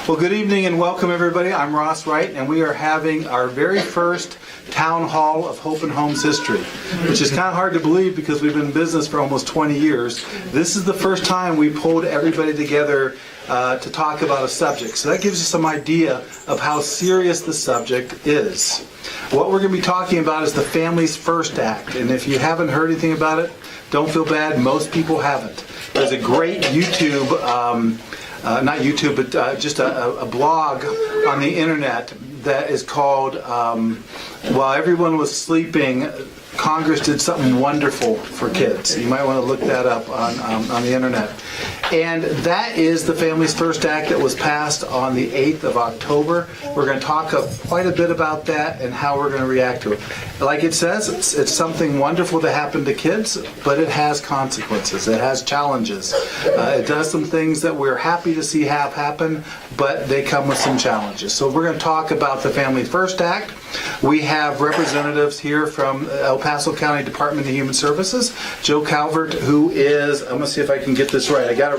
Well, good evening and welcome everybody. I'm Ross Wright and we are having our very first Town Hall of Hope and Home's history, which is kind of hard to believe because we've been in business for almost 20 years. This is the first time we pulled everybody together to talk about a subject. So that gives you some idea of how serious the subject is. What we're going to be talking about is the Family's First Act. And if you haven't heard anything about it, don't feel bad. Most people haven't. There's a great YouTube not YouTube, but just a blog on the internet that is called While Everyone Was Sleeping, Congress Did Something Wonderful for Kids. You might want to look that up on the internet. And that is the Family's First Act that was passed on the 8th of October. We're going to talk quite a bit about that and how we're going to react to it. Like it says, it's something wonderful to happen to kids, but it has consequences. It has challenges. It does some things that we're happy to see have happen, but they come with some challenges. So we're going to talk about the Family First Act. We have representatives here from El Paso County Department of Human Services. Joe Calvert, who is, I'm going to see if I can get this right. I got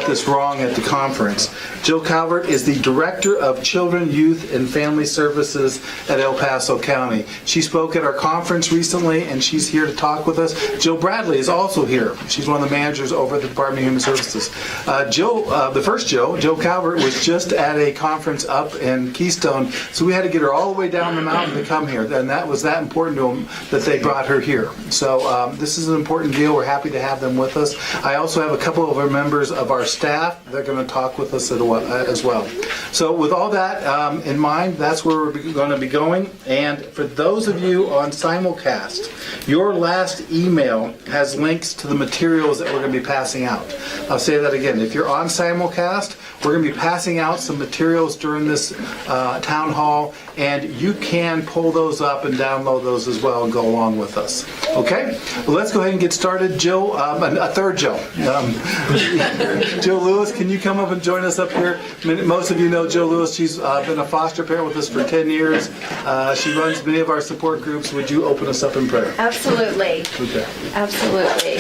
this wrong at the conference. Joe Calvert is the Director of Children, Youth, and Family Services at El Paso County. She spoke at our conference recently, and she's here to talk with us. Jill Bradley is also here. She's one of the managers over at the Department of Human Services. The first Joe Calvert, was just at a conference up in Keystone, so we had to get her all the way down the mountain to come here, and that was that important to them that they brought her here. So this is an important deal. We're happy to have them with us. I also have a couple of our members of our staff. They're going to talk with us as well. So with all that in mind, that's where we're going to be going. And for those of you on simulcast, your last email has links to the materials that we're going to be passing out. I'll say that again. If you're on simulcast, we're going to be passing out some materials during this town hall, and you can pull those up and download those as well and go along with us. Okay? Well, let's go ahead and get started. Jill, a third Jill. Jill Lewis, can you come up and join us up here? Most of you know Jill Lewis. She's been a foster parent with us for 10 years. She runs many of our support groups. Would you open us up in prayer? Absolutely. Okay. Absolutely.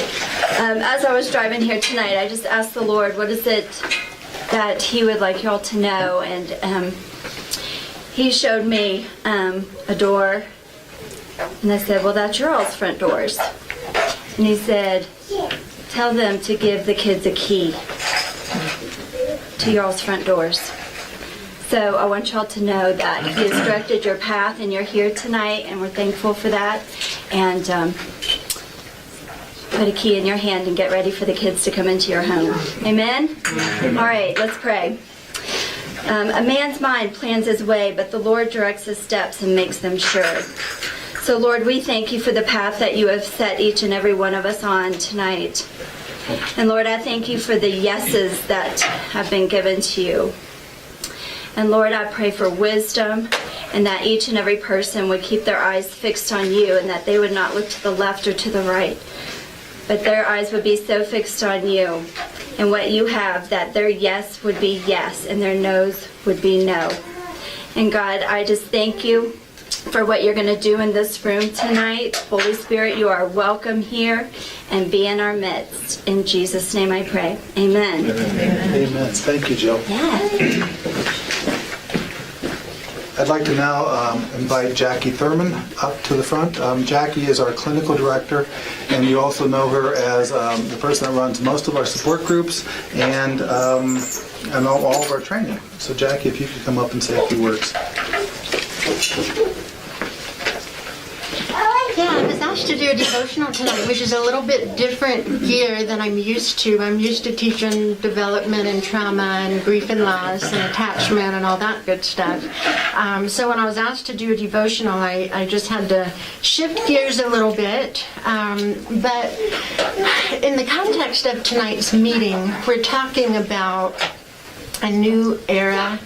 As I was driving here tonight, I just asked the Lord, what is it that He would like y'all to know? And He showed me a door. And I said, well, that's your all's front doors. And He said, tell them to give the kids a key to y'all's front doors. So I want y'all to know that He has directed your path and you're here tonight, and we're thankful for that. And put a key in your hand and get ready for the kids to come into your home. Amen? Amen. All right, let's pray. A man's mind plans his way, but the Lord directs his steps and makes them sure. So Lord, we thank You for the path that You have set each and every one of us on tonight. And Lord, I thank You for the yeses that have been given to You. And Lord, I pray for wisdom, and that each and every person would keep their eyes fixed on You, and that they would not look to the left or to the right, but their eyes would be so fixed on You and what You have, that their yes would be yes and their no's would be no. And God, I just thank You for what You're going to do in this room tonight. Holy Spirit, You are welcome here, and be in our midst. In Jesus' name I pray. Amen. Amen. Amen. Thank you, Jill. Yeah. I'd like to now invite Jackie Thurman up to the front. Jackie is our clinical director, and you also know her as the person that runs most of our support groups and all of our training. So Jackie, if you could come up and say a few words. Yeah, I was asked to do a devotional tonight, which is a little bit different gear than I'm used to. I'm used to teaching development and trauma and grief and loss and attachment and all that good stuff. So when I was asked to do a devotional, I just had to shift gears a little bit. But in the context of tonight's meeting, we're talking about a new era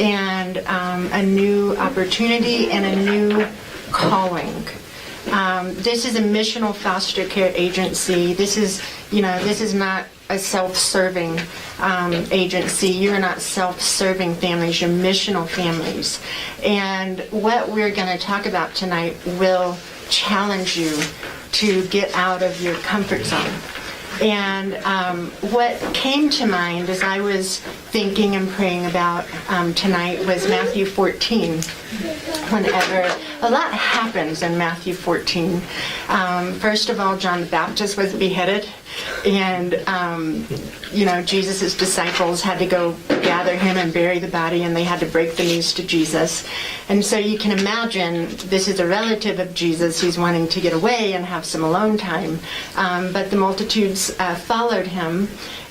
and a new opportunity and a new calling. This is a missional foster care agency. This is not a self-serving agency. You're not self-serving families. You're missional families. And what we're going to talk about tonight will challenge you to get out of your comfort zone. And what came to mind as I was thinking and praying about tonight was Matthew 14. Whenever a lot happens in Matthew 14. First of all, John the Baptist was beheaded, and Jesus' disciples had to go gather him and bury the body, and they had to break the news to Jesus. And so you can imagine this is a relative of Jesus. He's wanting to get away and have some alone time, but the multitudes followed him.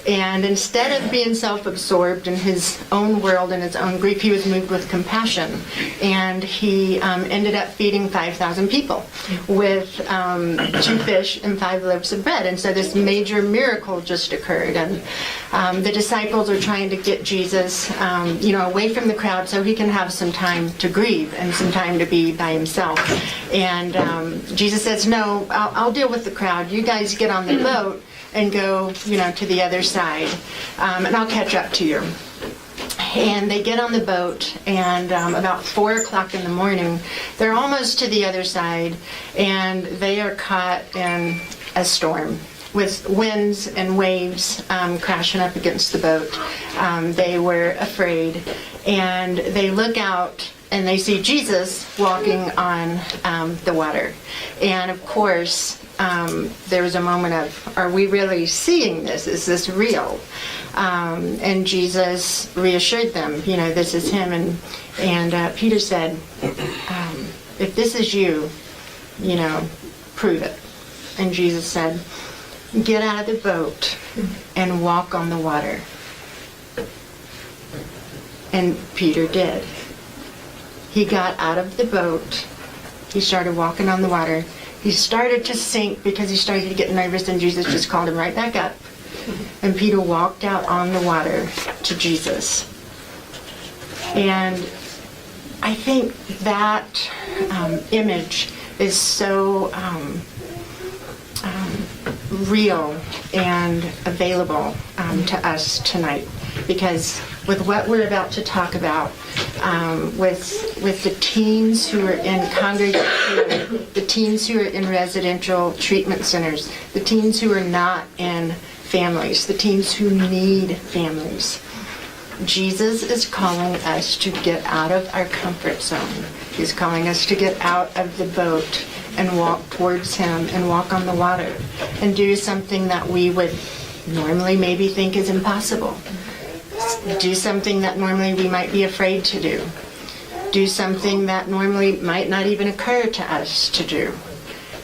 And instead of being self-absorbed in his own world and his own grief, he was moved with compassion. And he ended up feeding 5,000 people with 2 fish and 5 loaves of bread. And so this major miracle just occurred. And the disciples are trying to get Jesus, away from the crowd so he can have some time to grieve and some time to be by himself. And Jesus says, no, I'll deal with the crowd. You guys get on the boat and go, to the other side, and I'll catch up to you. And they get on the boat, and about 4 o'clock in the morning, they're almost to the other side, and they are caught in a storm with winds and waves crashing up against the boat. They were afraid, and they look out and they see Jesus walking on the water. And of course, there was a moment of, are we really seeing this? Is this real? And Jesus reassured them, this is him. And Peter said, if this is you, prove it. And Jesus said, get out of the boat and walk on the water. And Peter did. He got out of the boat. He started walking on the water. He started to sink because he started to get nervous, and Jesus just called him right back up. And Peter walked out on the water to Jesus. And I think that image is so real and available to us tonight, because with what we're about to talk about, with the teens who are in congregate care, the teens who are in residential treatment centers, the teens who are not in families, the teens who need families, Jesus is calling us to get out of our comfort zone. He's calling us to get out of the boat and walk towards him and walk on the water and do something that we would normally maybe think is impossible. Do something that normally we might be afraid to do. Do something that normally might not even occur to us to do.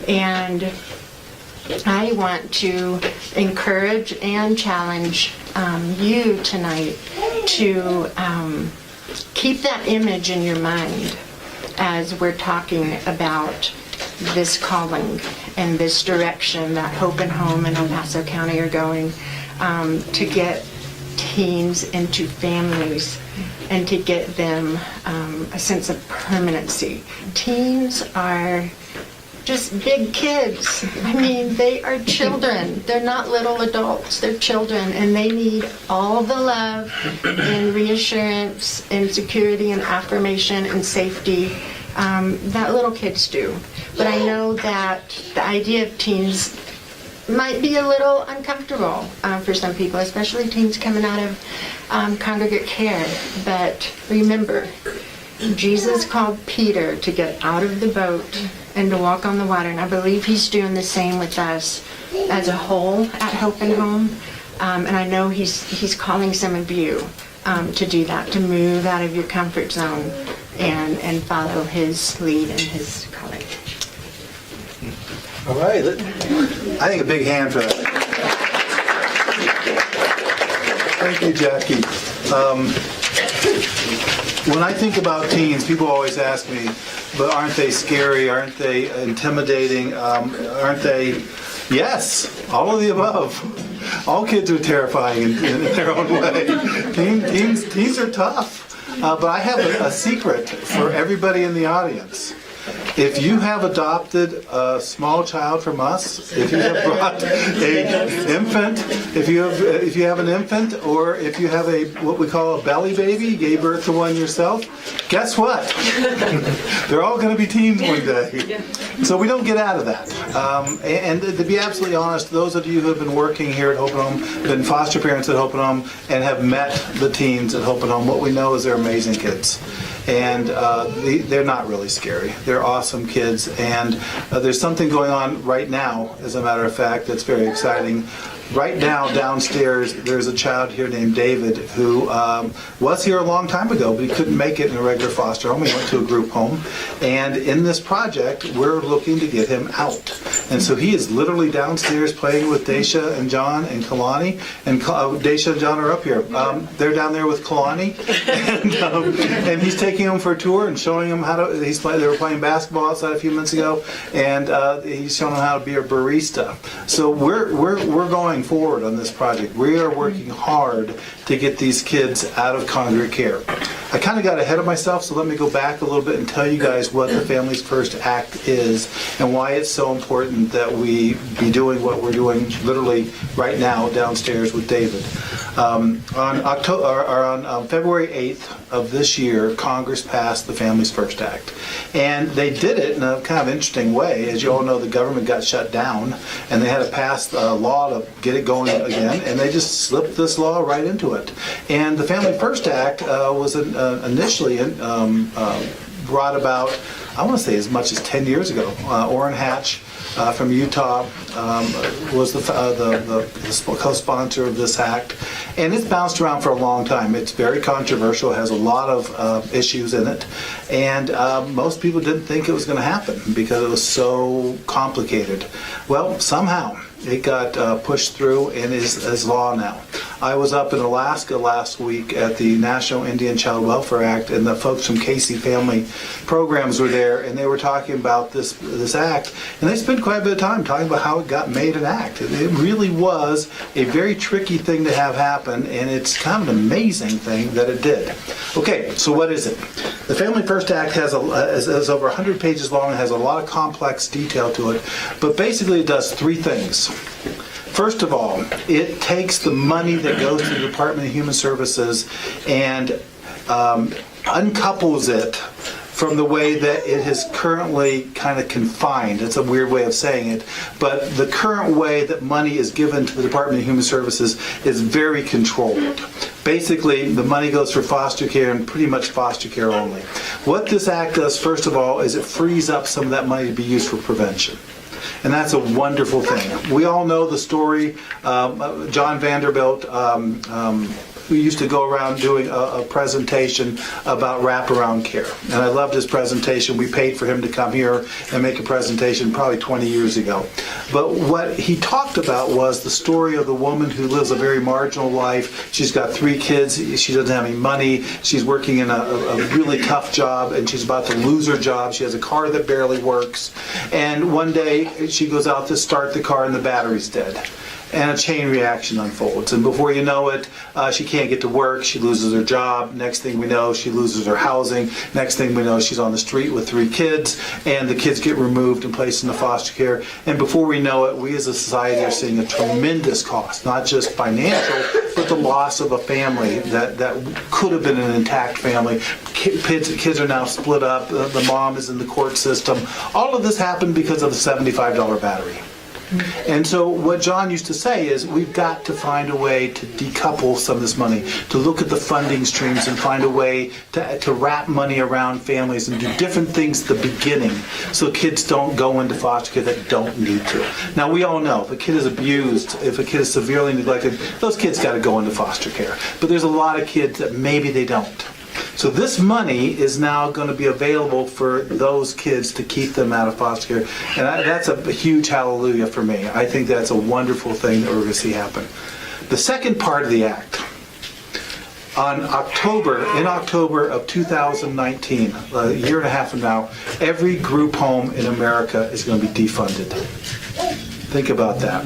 And I want to encourage and challenge you tonight to keep that image in your mind as we're talking about this calling and this direction that Hope and Home and El Paso County are going, to get teens into families and to get them a sense of permanency. Teens are just big kids. I mean, they are children. They're not little adults. They're children, and they need all the love and reassurance and security and affirmation and safety that little kids do. But I know that the idea of teens might be a little uncomfortable for some people, especially teens coming out of congregate care. But remember, Jesus called Peter to get out of the boat and to walk on the water, and I believe he's doing the same with us as a whole at Hope and Home. And I know he's calling some of you to do that, to move out of your comfort zone and follow his lead and his calling. All right. I think a big hand for that. Thank you, Jackie. When I think about teens, people always ask me, but aren't they scary? Aren't they intimidating? Aren't they? Yes, all of the above. All kids are terrifying in their own way. Teens are tough. But I have a secret for everybody in the audience. If you have adopted a small child from us, if you have brought an infant, if you have an infant, or if you have a what we call a belly baby, you gave birth to one yourself, guess what? They're all going to be teens one day. So we don't get out of that. And to be absolutely honest, those of you who have been working here at Hope and Home, been foster parents at Hope and Home, and have met the teens at Hope and Home, what we know is they're amazing kids. And they're not really scary. They're awesome kids. And there's something going on right now, as a matter of fact, that's very exciting. Right now, downstairs, there's a child here named David who was here a long time ago, but he couldn't make it in a regular foster home. He went to a group home. And in this project, we're looking to get him out. And so he is literally downstairs playing with Daisha and John and Kalani. And Daisha and John are up here. They're down there with Kalani. And he's taking them for a tour and showing them how to, they were playing basketball outside a few minutes ago. And he's showing them how to be a barista. So we're going forward on this project. We are working hard to get these kids out of congregate care. I kind of got ahead of myself, so let me go back a little bit and tell you guys what the Families First Act is and why it's so important that we be doing what we're doing literally right now downstairs with David. On February 8th of this year, Congress passed the Families First Act. And they did it in a kind of interesting way. As you all know, the government got shut down, and they had to pass a law to get it going again, and they just slipped this law right into it. And the Family First Act was initially brought about, I want to say as much as 10 years ago. Orrin Hatch from Utah was the co-sponsor of this act, and it's bounced around for a long time. It's very controversial, has a lot of issues in it, and most people didn't think it was going to happen because it was so complicated. Well, somehow it got pushed through and is law now. I was up in Alaska last week at the National Indian Child Welfare Act, and the folks from Casey Family Programs were there, and they were talking about this act, and they spent quite a bit of time talking about how it got made an act. It really was a very tricky thing to have happen, and it's kind of an amazing thing that it did. Okay, so what is it? The Family First Act is over 100 pages long and has a lot of complex detail to it, but basically it does three things. First of all, it takes the money that goes to the Department of Human Services and uncouples it from the way that it is currently kind of confined. It's a weird way of saying it, but the current way that money is given to the Department of Human Services is very controlled. Basically, the money goes for foster care and pretty much foster care only. What this act does, first of all, is it frees up some of that money to be used for prevention. And that's a wonderful thing. We all know the story. John Vanderbilt, who used to go around doing a presentation about wraparound care. And I loved his presentation. We paid for him to come here and make a presentation probably 20 years ago. But what he talked about was the story of the woman who lives a very marginal life. She's got 3 kids. She doesn't have any money. She's working in a really tough job, and she's about to lose her job. She has a car that barely works. And one day she goes out to start the car and the battery's dead. And a chain reaction unfolds. And before you know it, she can't get to work. She loses her job. Next thing we know, she loses her housing. Next thing we know, she's on the street with 3 kids. And the kids get removed and placed into foster care. And before we know it, we as a society are seeing a tremendous cost, not just financial, but the loss of a family that could have been an intact family. Kids are now split up. The mom is in the court system. All of this happened because of a $75 battery. And so what John used to say is we've got to find a way to decouple some of this money, to look at the funding streams and find a way to wrap money around families and do different things at the beginning so kids don't go into foster care that don't need to. Now we all know if a kid is abused, if a kid is severely neglected, those kids got to go into foster care. But there's a lot of kids that maybe they don't. So this money is now going to be available for those kids to keep them out of foster care. And that's a huge hallelujah for me. I think that's a wonderful thing that we're going to see happen. The second part of the act, in October of 2019, a year and a half from now, every group home in America is going to be defunded. Think about that.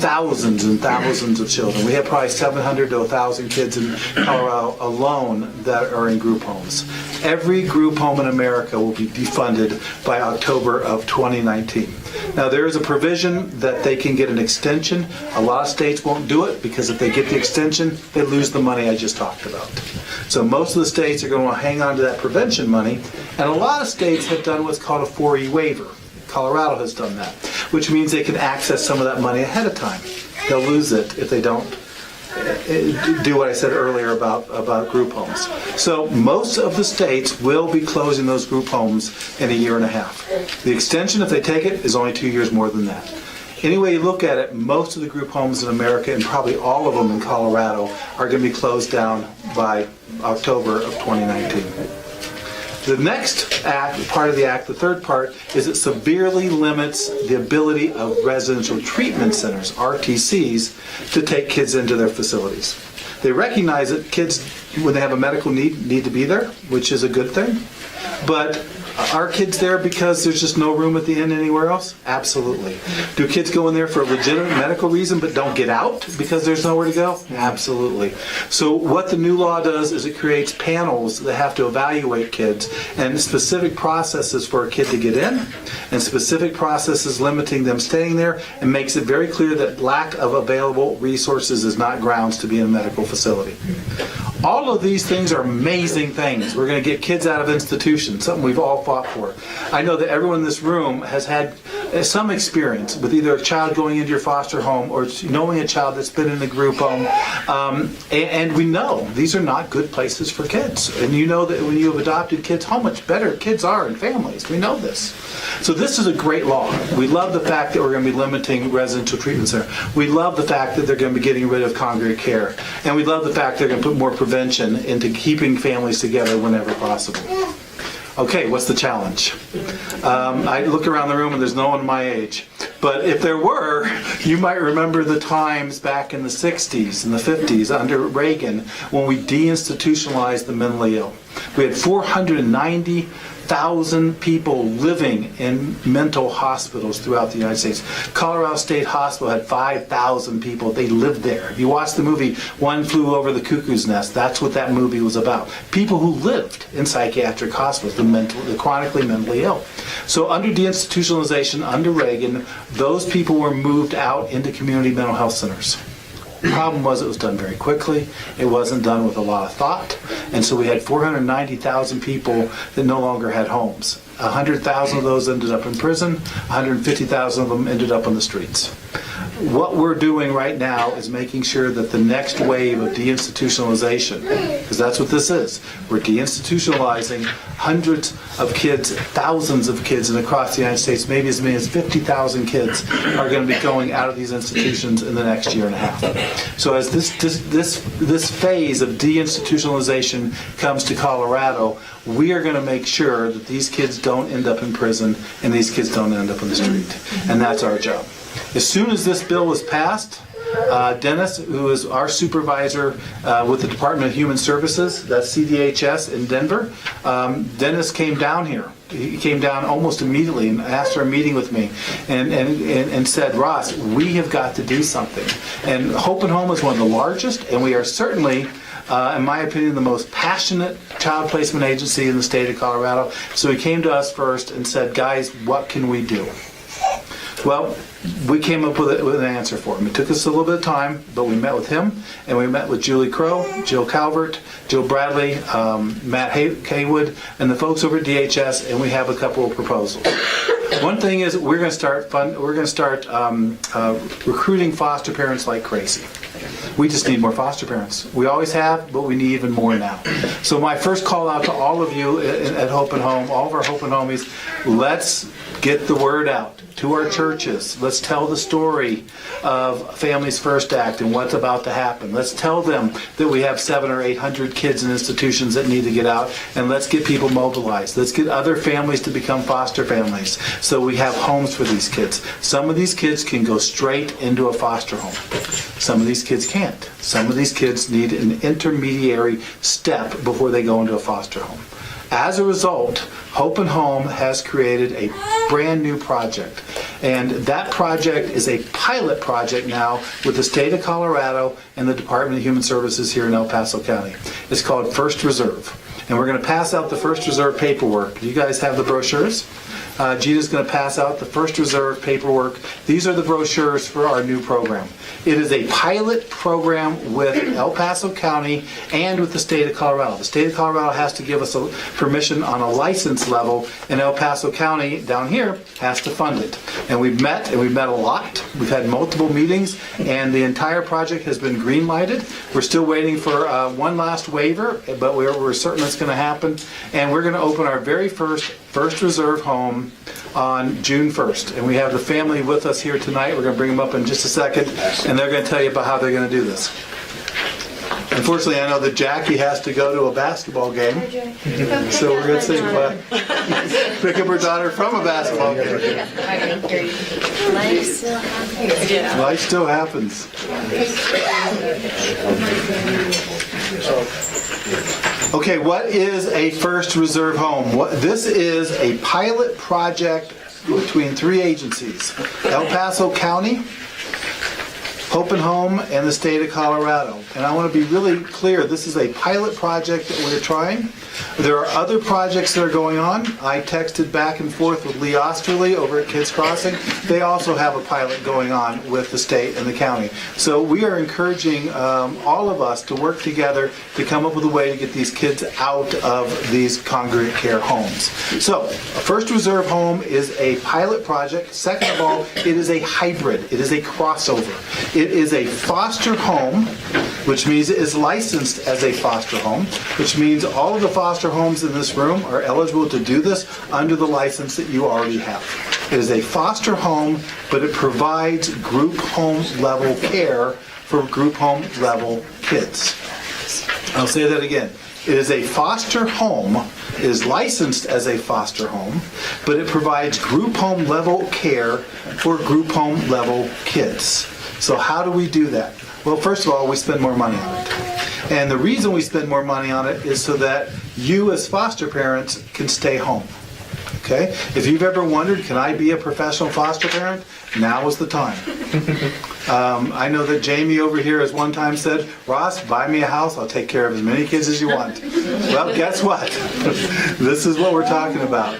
thousands and thousands of children. We have probably 700 to 1,000 kids in Colorado alone that are in group homes. Every group home in America will be defunded by October of 2019. Now, there is a provision that they can get an extension. A lot of states won't do it because if they get the extension, they lose the money I just talked about. So most of the states are going to want to hang on to that prevention money, and a lot of states have done what's called a 4E waiver. Colorado has done that, which means they can access some of that money ahead of time. They'll lose it if they don't do what I said earlier about group homes. So most of the states will be closing those group homes in a year and a half. The extension, if they take it, is only 2 years more than that. Any way you look at it, most of the group homes in America, and probably all of them in Colorado, are going to be closed down by October of 2019. The next act, part of the act, the third part, is it severely limits the ability of residential treatment centers, RTCs, to take kids into their facilities. They recognize that kids, when they have a medical need to be there, which is a good thing. But are kids there because there's just no room at the inn anywhere else? Absolutely. Do kids go in there for a legitimate medical reason but don't get out because there's nowhere to go? Absolutely. So what the new law does is it creates panels that have to evaluate kids and specific processes for a kid to get in and specific processes limiting them staying there, and makes it very clear that lack of available resources is not grounds to be in a medical facility. All of these things are amazing things. We're going to get kids out of institutions, something we've all fought for. I know that everyone in this room has had some experience with either a child going into your foster home or knowing a child that's been in a group home. And we know these are not good places for kids. And you know that when you have adopted kids, how much better kids are in families. We know this. So this is a great law. We love the fact that we're going to be limiting residential treatment center. We love the fact that they're going to be getting rid of congregate care. And we love the fact they're going to put more prevention into keeping families together whenever possible. Okay, what's the challenge? I look around the room and there's no one my age. But if there were, you might remember the times back in the 60s and the 50s under Reagan when we deinstitutionalized the mentally ill. We had 490,000 people living in mental hospitals throughout the United States. Colorado State Hospital had 5,000 people. They lived there. If you watch the movie One Flew Over the Cuckoo's Nest, that's what that movie was about. People who lived in psychiatric hospitals, the chronically mentally ill. So under deinstitutionalization, under Reagan, those people were moved out into community mental health centers. The problem was it was done very quickly. It wasn't done with a lot of thought. And so we had 490,000 people that no longer had homes. 100,000 of those ended up in prison. 150,000 of them ended up on the streets. What we're doing right now is making sure that the next wave of deinstitutionalization, because that's what this is, we're deinstitutionalizing hundreds of kids, thousands of kids, and across the United States, maybe as many as 50,000 kids are going to be going out of these institutions in the next year and a half. So as this phase of deinstitutionalization comes to Colorado, we are going to make sure that these kids don't end up in prison and these kids don't end up on the street. And that's our job. As soon as this bill was passed, Dennis, who is our supervisor with the Department of Human Services, that's CDHS in Denver, Dennis came down here. He came down almost immediately and asked for a meeting with me and said, Ross, we have got to do something. And Hope and Home is one of the largest, and we are certainly, in my opinion, the most passionate child placement agency in the state of Colorado. So he came to us first and said, guys, what can we do? Well, we came up with an answer for him. It took us a little bit of time, but we met with him, and we met with Julie Crow, Jill Calvert, Jill Bradley, Matt Haywood, and the folks over at DHS, and we have a couple of proposals. One thing is we're going to start recruiting foster parents like crazy. We just need more foster parents. We always have, but we need even more now. So my first call out to all of you at Hope and Home, all of our Hope and Homies, let's get the word out to our churches. Let's tell the story of Families First Act and what's about to happen. Let's tell them that we have 700 or 800 kids in institutions that need to get out, and let's get people mobilized. Let's get other families to become foster families so we have homes for these kids. Some of these kids can go straight into a foster home. Some of these kids can't. Some of these kids need an intermediary step before they go into a foster home. As a result, Hope and Home has created a brand new project. And that project is a pilot project now with the state of Colorado and the Department of Human Services here in El Paso County. It's called First Reserve. And we're going to pass out the First Reserve paperwork. Do you guys have the brochures? Gina's going to pass out the First Reserve paperwork. These are the brochures for our new program. It is a pilot program with El Paso County and with the state of Colorado. The state of Colorado has to give us a permission on a license level, and El Paso County down here has to fund it. And we've met a lot. We've had multiple meetings, and the entire project has been green lighted. We're still waiting for one last waiver, but we're certain it's going to happen. And we're going to open our very first Reserve home on June 1st. And we have the family with us here tonight. We're going to bring them up in just a second, and they're going to tell you about how they're going to do this. Unfortunately, I know that Jackie has to go to a basketball game, so we're going to say pick up her daughter from a basketball game. Life still happens. Okay, what is a First Reserve home? This is a pilot project between 3 agencies: El Paso County, Hope and Home, and the state of Colorado. And I want to be really clear, this is a pilot project that we're trying. There are other projects that are going on. I texted back and forth with Lee Osterly over at Kids Crossing. They also have a pilot going on with the state and the county. So we are encouraging all of us to work together to come up with a way to get these kids out of these congregate care homes. So, First Reserve Home is a pilot project. Second of all, it is a hybrid. It is a crossover. It is a foster home, which means it is licensed as a foster home, which means all of the foster homes in this room are eligible to do this under the license that you already have. It is a foster home, but it provides group home level care for group home level kids. I'll say that again. It is a foster home, it is licensed as a foster home, but it provides group home level care for group home level kids. So how do we do that? Well, first of all, we spend more money on it. And the reason we spend more money on it is so that you as foster parents can stay home. Okay? If you've ever wondered, can I be a professional foster parent? Now is the time. I know that Jamie over here has one time said, Ross, buy me a house, I'll take care of as many kids as you want. Well, guess what? This is what we're talking about.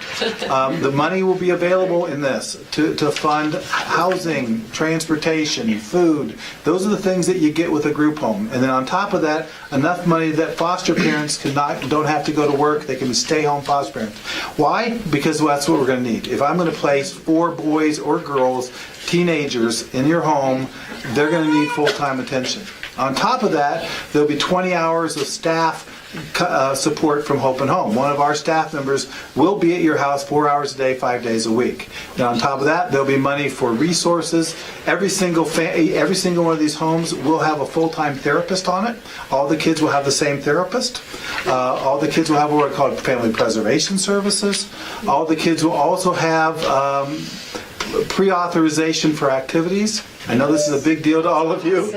The money will be available in this to fund housing, transportation, food. Those are the things that you get with a group home. And then on top of that, enough money that foster parents don't have to go to work, they can stay home foster parents. Why? Because that's what we're going to need. If I'm going to place 4 boys or girls, teenagers in your home, they're going to need full-time attention. On top of that, there'll be 20 hours of staff support from Hope and Home. One of our staff members will be at your house 4 hours a day, 5 days a week. And on top of that, there'll be money for resources. Every single one of these homes will have a full-time therapist on it. All the kids will have the same therapist. All the kids will have what are called family preservation services. All the kids will also have pre-authorization for activities. I know this is a big deal to all of you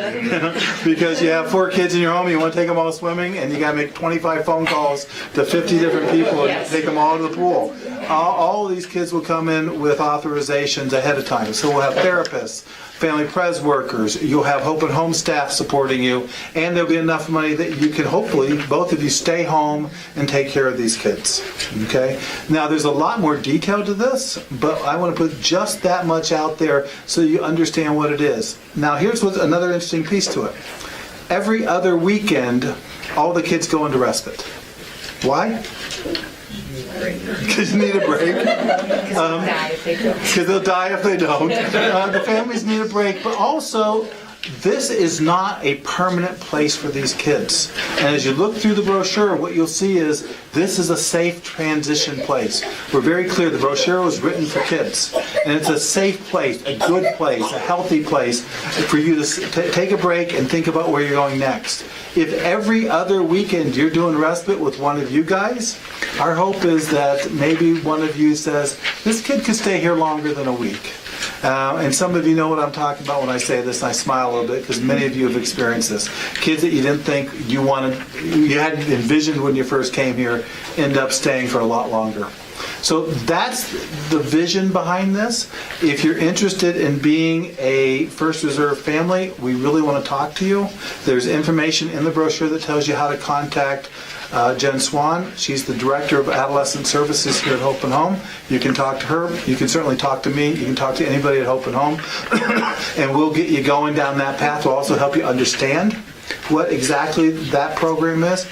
because you have 4 kids in your home, you want to take them all swimming, and you got to make 25 phone calls to 50 different people and take them all to the pool. All of these kids will come in with authorizations ahead of time. So we'll have therapists, family pres workers, you'll have Hope and Home staff supporting you, and there'll be enough money that you can hopefully, both of you, stay home and take care of these kids. Okay? Now there's a lot more detail to this, but I want to put just that much out there so you understand what it is. Now here's another interesting piece to it. Every other weekend, all the kids go into respite. Why? Because you need a break. Because they'll die if they don't. The families need a break, but also this is not a permanent place for these kids. And as you look through the brochure, what you'll see is this is a safe transition place. We're very clear, the brochure was written for kids. And it's a safe place, a good place, a healthy place for you to take a break and think about where you're going next. If every other weekend you're doing respite with one of you guys, our hope is that maybe one of you says, this kid could stay here longer than a week. And some of you know what I'm talking about when I say this, and I smile a little bit because many of you have experienced this. Kids that you didn't think you hadn't envisioned when you first came here, end up staying for a lot longer. So that's the vision behind this. If you're interested in being a First Reserve family, we really want to talk to you. There's information in the brochure that tells you how to contact Jen Swan. She's the Director of Adolescent Services here at Hope and Home. You can talk to her. You can certainly talk to me. You can talk to anybody at Hope and Home. And we'll get you going down that path. We'll also help you understand what exactly that program is.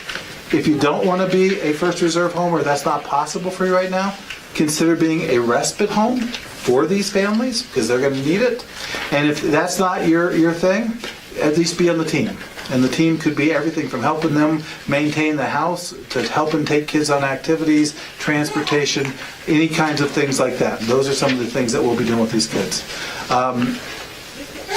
If you don't want to be a First Reserve home, or that's not possible for you right now, consider being a respite home for these families, because they're going to need it. And if that's not your thing, at least be on the team. And the team could be everything from helping them maintain the house to helping take kids on activities, transportation, any kinds of things like that. Those are some of the things that we'll be doing with these kids.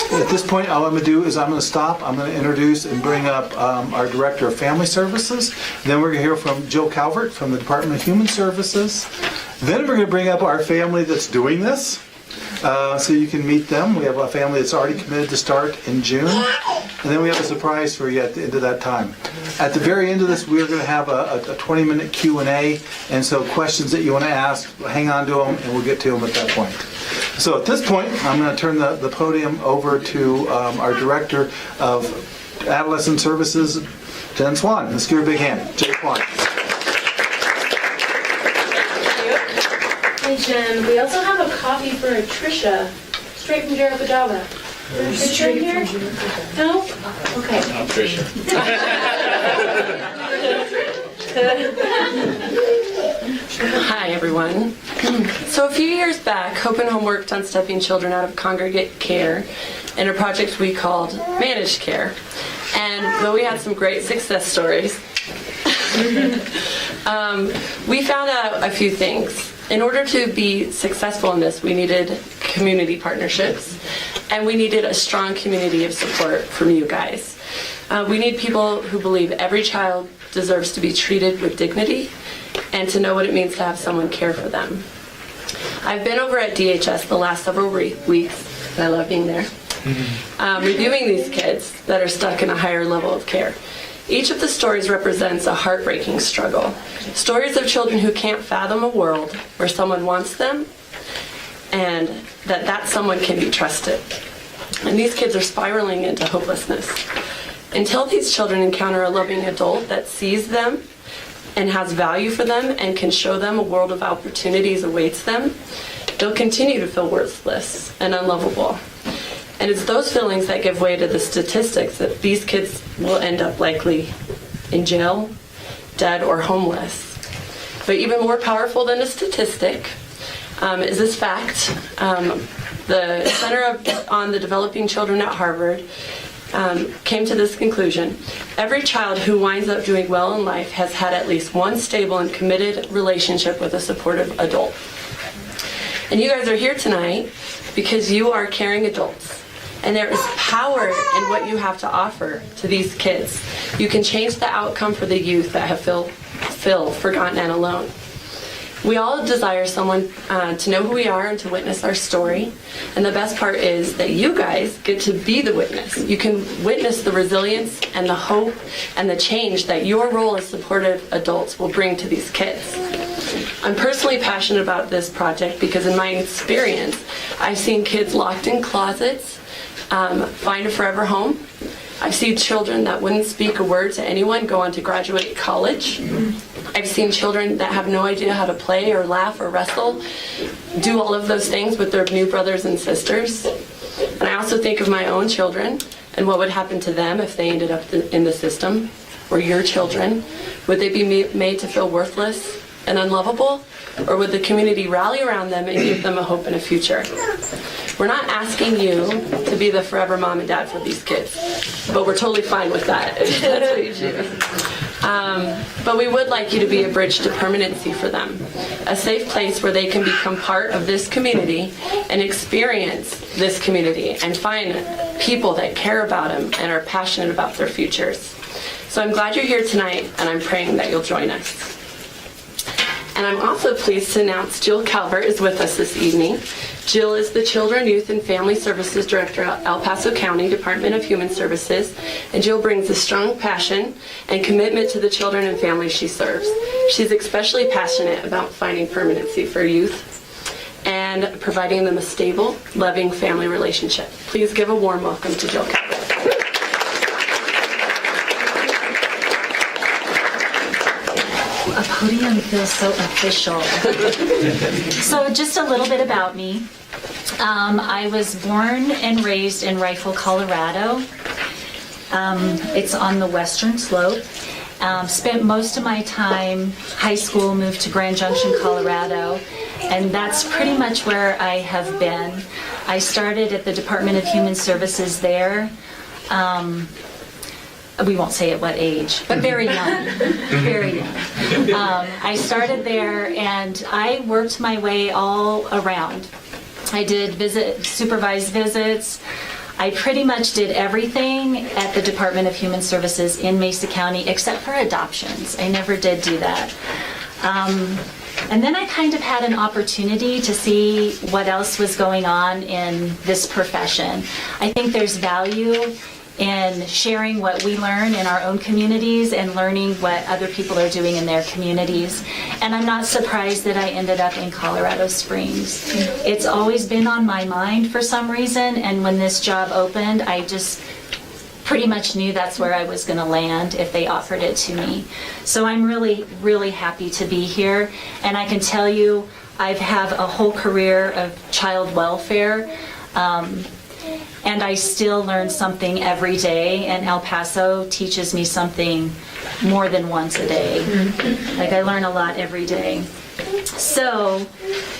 At this point, all I'm going to do is I'm going to stop. I'm going to introduce and bring up our Director of Family Services. Then we're going to hear from Jill Calvert from the Department of Human Services. Then we're going to bring up our family that's doing this, so you can meet them. We have a family that's already committed to start in June. And then we have a surprise for you at the end of that time. At the very end of this, we're going to have a 20-minute Q&A. And so questions that you want to ask, hang on to them, and we'll get to them at that point. So at this point, I'm going to turn the podium over to our Director of Adolescent Services, Jen Swan. Let's give her a big hand. Jen Swan. Hey Jen, we also have a copy for Tricia, straight from Jericho Java. Tricia in here? No? Okay. I'm Tricia. Hi everyone. So a few years back, Hope and Home worked on stepping children out of congregate care in a project we called Managed Care. And though we had some great success stories, we found out a few things. In order to be successful in this, we needed community partnerships, and we needed a strong community of support from you guys. We need people who believe every child deserves to be treated with dignity and to know what it means to have someone care for them. I've been over at DHS the last several weeks, and I love being there, reviewing these kids that are stuck in a higher level of care. Each of the stories represents a heartbreaking struggle. Stories of children who can't fathom a world where someone wants them and that someone can be trusted. And these kids are spiraling into hopelessness. Until these children encounter a loving adult that sees them and has value for them and can show them a world of opportunities awaits them, they'll continue to feel worthless and unlovable. And it's those feelings that give way to the statistics that these kids will end up likely in jail, dead, or homeless. But even more powerful than a statistic is this fact. The Center on the Developing Children at Harvard came to this conclusion. Every child who winds up doing well in life has had at least one stable and committed relationship with a supportive adult. And you guys are here tonight because you are caring adults. And there is power in what you have to offer to these kids. You can change the outcome for the youth that have feel forgotten and alone. We all desire someone to know who we are and to witness our story. And the best part is that you guys get to be the witness. You can witness the resilience and the hope and the change that your role as supportive adults will bring to these kids. I'm personally passionate about this project because in my experience, I've seen kids locked in closets find a forever home. I've seen children that wouldn't speak a word to anyone go on to graduate college. I've seen children that have no idea how to play or laugh or wrestle, do all of those things with their new brothers and sisters. And I also think of my own children and what would happen to them if they ended up in the system, or your children. Would they be made to feel worthless and unlovable? Or would the community rally around them and give them a hope and a future? We're not asking you to be the forever mom and dad for these kids, but we're totally fine with that. That's what you choose. But we would like you to be a bridge to permanency for them, a safe place where they can become part of this community and experience this community and find people that care about them and are passionate about their futures. So I'm glad you're here tonight, and I'm praying that you'll join us. And I'm also pleased to announce Jill Calvert is with us this evening. Jill is the Children, Youth, and Family Services Director at El Paso County Department of Human Services, and Jill brings a strong passion and commitment to the children and families she serves. She's especially passionate about finding permanency for youth and providing them a stable, loving family relationship. Please give a warm welcome to Jill Campbell. A podium feels so official. So just a little bit about me. I was born and raised in Rifle, Colorado. It's on the western slope. Spent most of my time, high school, moved to Grand Junction, Colorado, and that's pretty much where I have been. I started at the Department of Human Services there. We won't say at what age, but very young, very young. I started there and I worked my way all around. I did supervised visits. I pretty much did everything at the Department of Human Services in Mesa County except for adoptions. I never did do that. And then I kind of had an opportunity to see what else was going on in this profession. I think there's value in sharing what we learn in our own communities and learning what other people are doing in their communities. And I'm not surprised that I ended up in Colorado Springs. It's always been on my mind for some reason, and when this job opened, I just pretty much knew that's where I was going to land if they offered it to me. So I'm really, really happy to be here, and I can tell you I've had a whole career of child welfare. And I still learn something every day, and El Paso teaches me something more than once a day. Like, I learn a lot every day. So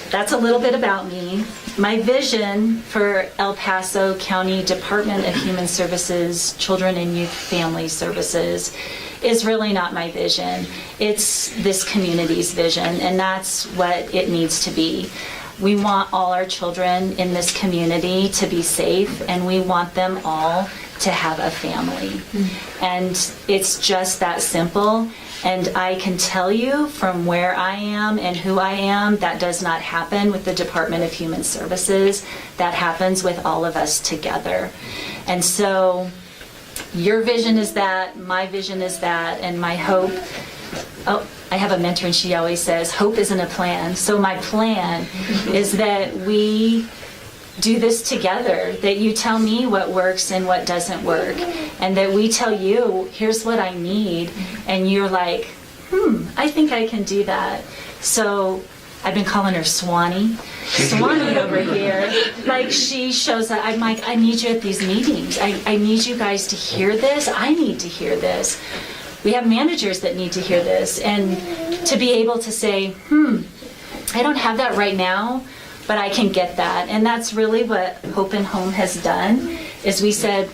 that's a little bit about me. My vision for El Paso County Department of Human Services, Children and Youth Family Services is really not my vision. It's this community's vision, and that's what it needs to be. We want all our children in this community to be safe, and we want them all to have a family. And it's just that simple. And I can tell you from where I am and who I am, that does not happen with the Department of Human Services. That happens with all of us together. And so your vision is that, my vision is that, and my hope. I have a mentor and she always says, hope isn't a plan. So my plan is that we do this together, that you tell me what works and what doesn't work, and that we tell you, here's what I need, and you're like, I think I can do that. So I've been calling her Swanee over here. Like, she shows up, I'm like, I need you at these meetings. I need you guys to hear this. I need to hear this. We have managers that need to hear this, and to be able to say, I don't have that right now, but I can get that. And that's really what Hope and Home has done, is we said,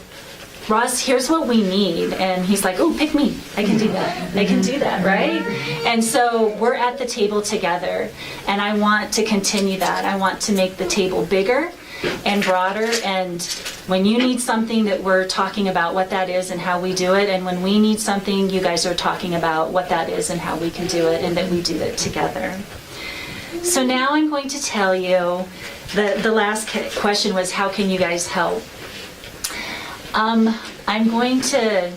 Ross, here's what we need. And he's like, oh, pick me. I can do that. I can do that, right? And so we're at the table together, and I want to continue that. I want to make the table bigger and broader, and when you need something, that we're talking about what that is and how we do it, and when we need something, you guys are talking about what that is and how we can do it, and that we do it together. So now I'm going to tell you, the last question was, how can you guys help? I'm going to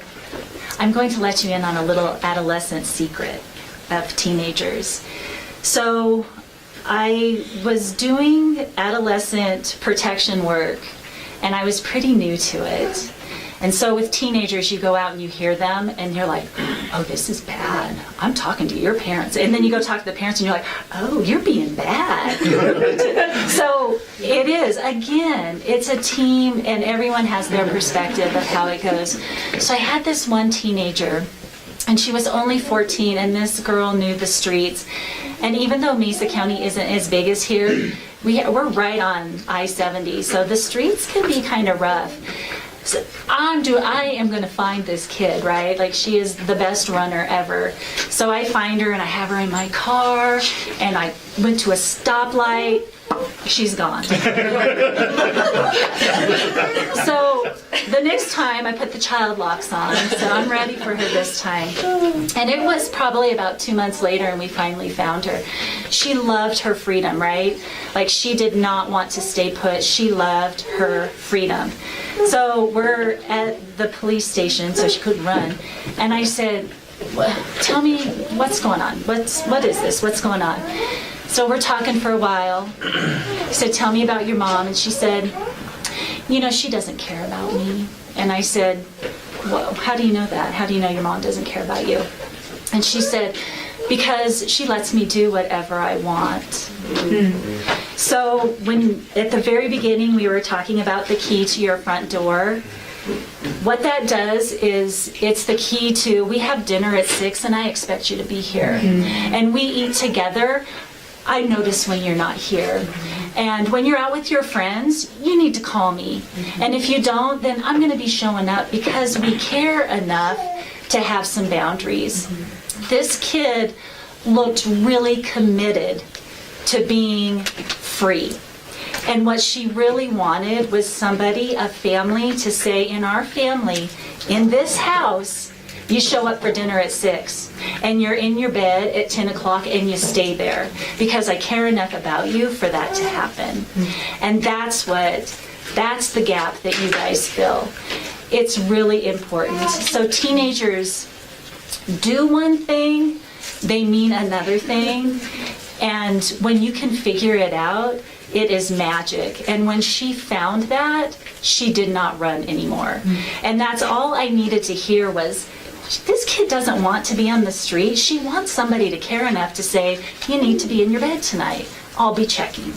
let you in on a little adolescent secret of teenagers. So I was doing adolescent protection work, and I was pretty new to it. And so with teenagers, you go out and you hear them, and you're like, oh, this is bad. I'm talking to your parents. And then you go talk to the parents, and you're like, oh, you're being bad. So it is, again, it's a team, and everyone has their perspective of how it goes. So I had this one teenager, and she was only 14, and this girl knew the streets. And even though Mesa County isn't as big as here, we're right on I-70, so the streets can be kind of rough. So I am going to find this kid, right? Like, she is the best runner ever. So I find her, and I have her in my car, and I went to a stoplight, she's gone. So the next time I put the child locks on, so I'm ready for her this time. And it was probably about 2 months later and we finally found her. She loved her freedom, right? Like she did not want to stay put. She loved her freedom. So we're at the police station, so she couldn't run. And I said, tell me what's going on. What is this? What's going on? So we're talking for a while. I said, tell me about your mom. And she said, you know, she doesn't care about me. And I said, well, how do you know that? How do you know your mom doesn't care about you? And she said, because she lets me do whatever I want. So when at the very beginning we were talking about the key to your front door, what that does is it's the key to, we have dinner at 6 and I expect you to be here. And we eat together. I notice when you're not here. And when you're out with your friends, you need to call me. And if you don't, then I'm going to be showing up because we care enough to have some boundaries. This kid looked really committed to being free. And what she really wanted was somebody, a family, to say, in our family, in this house, you show up for dinner at 6 and you're in your bed at 10 o'clock and you stay there because I care enough about you for that to happen. And that's the gap that you guys fill. It's really important. So teenagers do one thing, they mean another thing. And when you can figure it out, it is magic. And when she found that, she did not run anymore. And that's all I needed to hear was, this kid doesn't want to be on the street. She wants somebody to care enough to say, you need to be in your bed tonight. I'll be checking.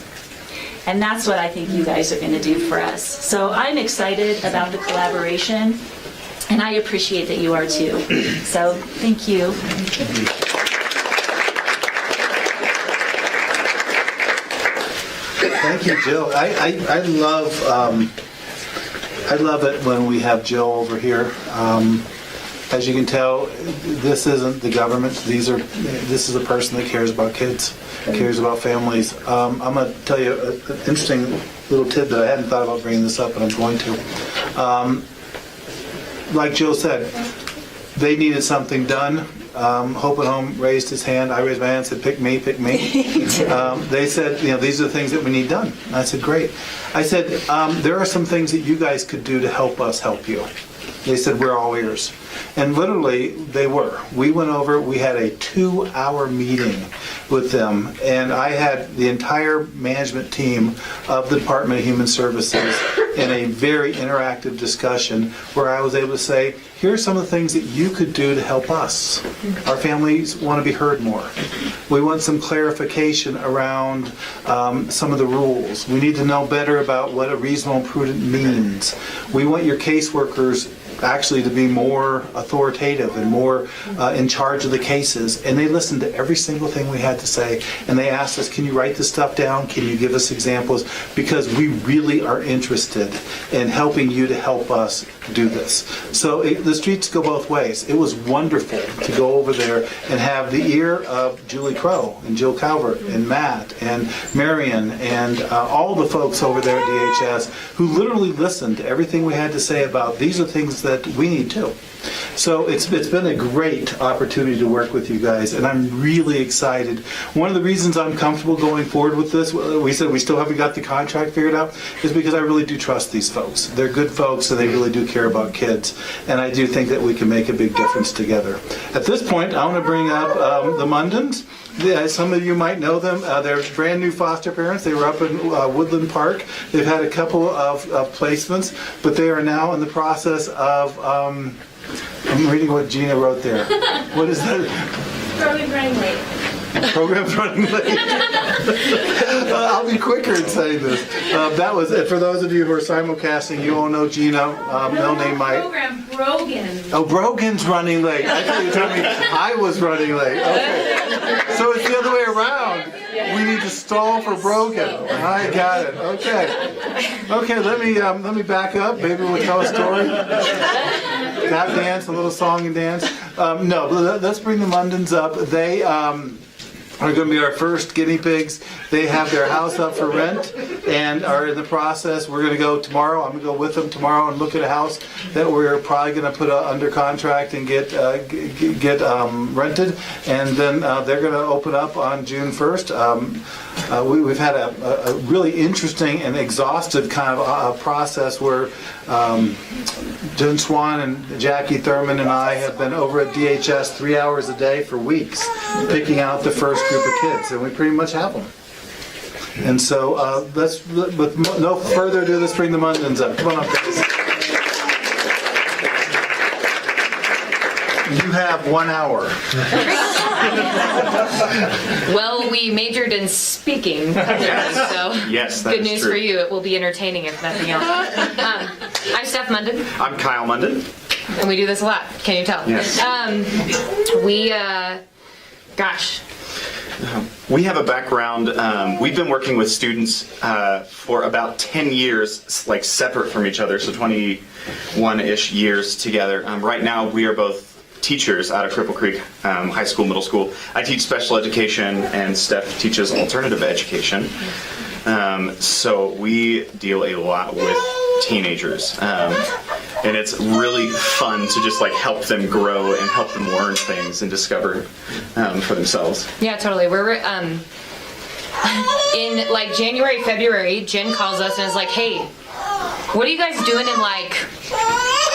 And that's what I think you guys are going to do for us. So I'm excited about the collaboration, and I appreciate that you are too. So thank you. Thank you, Jill. I love it when we have Jill over here. As you can tell, this isn't the government. This is a person that cares about kids, cares about families. I'm going to tell you an interesting little tidbit. I hadn't thought about bringing this up, but I'm going to. Like Jill said, they needed something done. Hope at Home raised his hand. I raised my hand and said, pick me, pick me. They said, these are the things that we need done. And I said, great. I said, there are some things that you guys could do to help us help you. They said, we're all ears. And literally, they were. We went over, we had a 2-hour meeting with them, and I had the entire management team of the Department of Human Services in a very interactive discussion where I was able to say, here are some of the things that you could do to help us. Our families want to be heard more. We want some clarification around some of the rules. We need to know better about what a reasonable and prudent means. We want your caseworkers actually to be more authoritative and more in charge of the cases. And they listened to every single thing we had to say. And they asked us, can you write this stuff down? Can you give us examples? Because we really are interested in helping you to help us do this. So the streets go both ways. It was wonderful to go over there and have the ear of Julie Crow and Jill Calvert and Matt and Marion and all the folks over there at DHS who literally listened to everything we had to say about these are things that we need too. So it's been a great opportunity to work with you guys, and I'm really excited. One of the reasons I'm comfortable going forward with this, we said we still haven't got the contract figured out, is because I really do trust these folks. They're good folks, and they really do care about kids, and I do think that we can make a big difference together. At this point, I want to bring up the Mundens. Yeah, some of you might know them. They're brand new foster parents. They were up in Woodland Park. They've had a couple of placements, but they are now in the process of, I'm reading what Gina wrote there. What is that? Program's running late. Program's running late. I'll be quicker in saying this. That was it. For those of you who are simulcasting, you all know Gina. Middle name Mike. Program Brogan. Oh, Brogan's running late. I thought you were telling me I was running late. Okay. So it's the other way around. We need to stall for Brogan. I got it. Okay. Okay, let me back up. Maybe we'll tell a story. Tap dance, a little song and dance. No, let's bring the Mundens up. They are going to be our first guinea pigs. They have their house up for rent and are in the process. We're going to go tomorrow. I'm going to go with them tomorrow and look at a house that we're probably going to put under contract and get rented. And then they're going to open up on June 1st. We've had a really interesting and exhaustive kind of process where Jen Swan and Jackie Thurman and I have been over at DHS 3 hours a day for weeks picking out the first group of kids, and we pretty much have them. And so with no further ado, let's bring the Mundins up. Come on up, guys. You have 1 hour. Well, we majored in speaking, so Yes, that good is news true. for you. It will be entertaining if nothing else. I'm Steph Munden, I'm Kyle Munden. and we do this a lot. Can you tell? Yes. We have a background. We've been working with students for about 10 years, like separate from each other, so 21-ish years together. Right now, we are both teachers out of Cripple Creek High School, Middle School. I teach special education, and Steph teaches alternative education. So we deal a lot with teenagers. And it's really fun to just like help them grow and help them learn things and discover for themselves. Yeah, totally. We're in like January, February. Jen calls us and is like, "Hey, what are you guys doing in like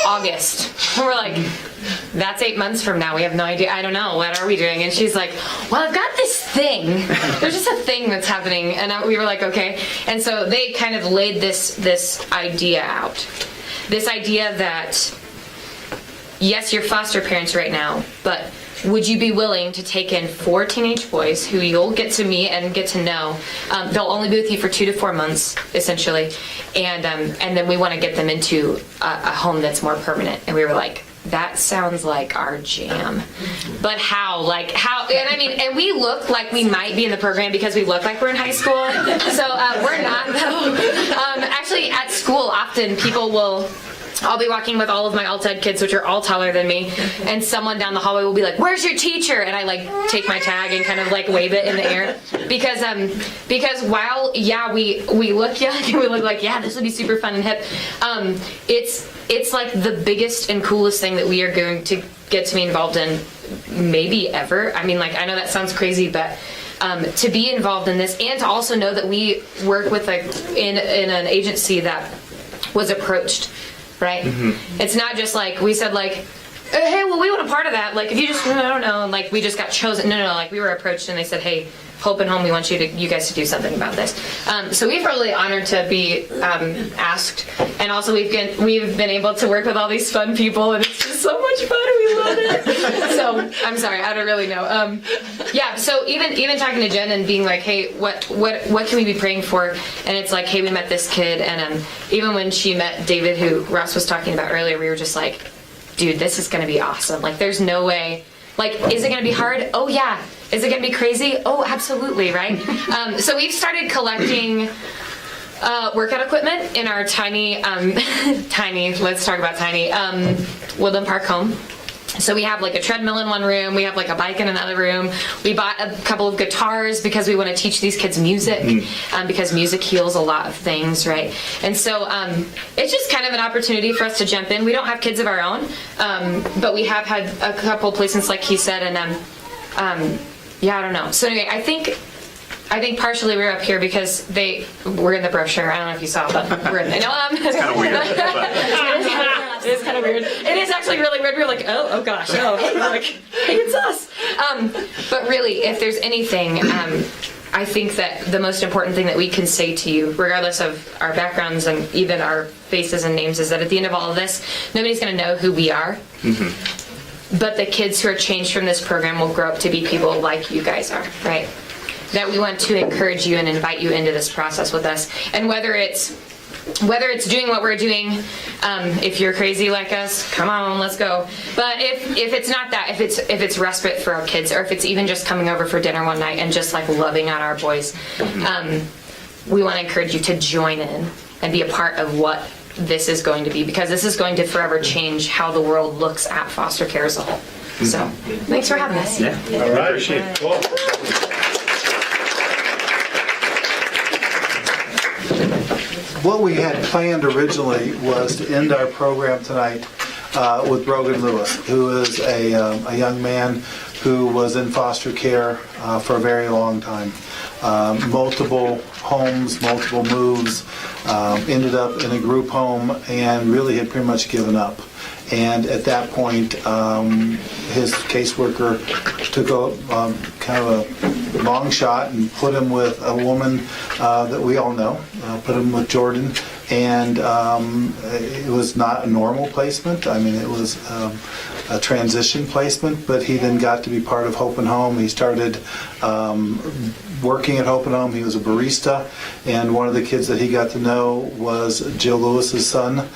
August?" And we're like, "That's 8 months from now. We have no idea. I don't know. What are we doing?" And she's like, "Well, I've got this thing. There's just a thing that's happening." And we were like, "Okay." And so they kind of laid this idea out. This idea that, yes, you're foster parents right now, but would you be willing to take in 4 teenage boys who you'll get to meet and get to know? They'll only be with you for 2 to 4 months, essentially. And then we want to get them into a home that's more permanent. And we were like, that sounds like our jam. But how? Like, how? And I mean, and we look like we might be in the program because we look like we're in high school. So we're not, though. Actually, at school, often I'll be walking with all of my alt ed kids, which are all taller than me, and someone down the hallway will be like, "Where's your teacher?" And I like take my tag and kind of like wave it in the air because while we look young and we look like this would be super fun and hip, it's like the biggest and coolest thing that we are going to get to be involved in maybe ever. I mean, like, I know that sounds crazy, but to be involved in this and to also know that we work with in an agency that was approached. Right? Mm-hmm. It's not just like we said like, "Hey, well, we want a part of that." Like, if you just, I don't know, and like we just got chosen. No. Like, we were approached and they said, "Hey, Hope and Home, we want you guys to do something about this." So we're really honored to be asked, and also we've been able to work with all these fun people, and it's just so much fun. We love it. So I'm sorry, I don't really know. So even talking to Jen and being like, "Hey, what can we be praying for?" And it's like, "Hey, we met this kid," and even when she met David, who Ross was talking about earlier, we were just like, "Dude, this is gonna be awesome. Like, there's no way. Like, is it gonna be hard? Oh yeah. Is it gonna be crazy? Oh, absolutely, right?" So we've started collecting workout equipment in our tiny, let's talk about tiny, Woodland Park home. So we have like a treadmill in one room, we have like a bike in another room. We bought a couple of guitars because we want to teach these kids music, because music heals a lot of things, right? And so it's just kind of an opportunity for us to jump in. We don't have kids of our own, but we have had a couple placements, like he said, and I don't know. So anyway, I think partially we're up here because we're in the brochure. I don't know if you saw, but we're in there. It's kind of weird. It is kind of weird. It is actually really weird. We're like, oh gosh, oh, like, hey, it's us. But really, if there's anything, I think that the most important thing that we can say to you, regardless of our backgrounds and even our faces and names, is that at the end of all of this, nobody's going to know who we are. Mm-hmm. But the kids who are changed from this program will grow up to be people like you guys are, right? That we want to encourage you and invite you into this process with us. And whether it's doing what we're doing, if you're crazy like us, come on, let's go. But if it's not that, if it's respite for our kids, or if it's even just coming over for dinner one night and just like loving on our boys, we want to encourage you to join in and be a part of what this is going to be, because this is going to forever change how the world looks at foster care as a whole. So, thanks for having us. Yeah. All right. Appreciate it. Cool. what we had planned originally was to end our program tonight with Brogan Lewis, who is a young man who was in foster care for a very long time. Multiple homes, multiple moves, ended up in a group home and really had pretty much given up. And at that point, his caseworker took a kind of a long shot and put him with a woman that we all know, put him with Jordan. And it was not a normal placement. I mean, it was a transition placement, but he then got to be part of Hope and Home. He started working at Hope and Home. He was a barista, and one of the kids that he got to know was Jill Lewis's son,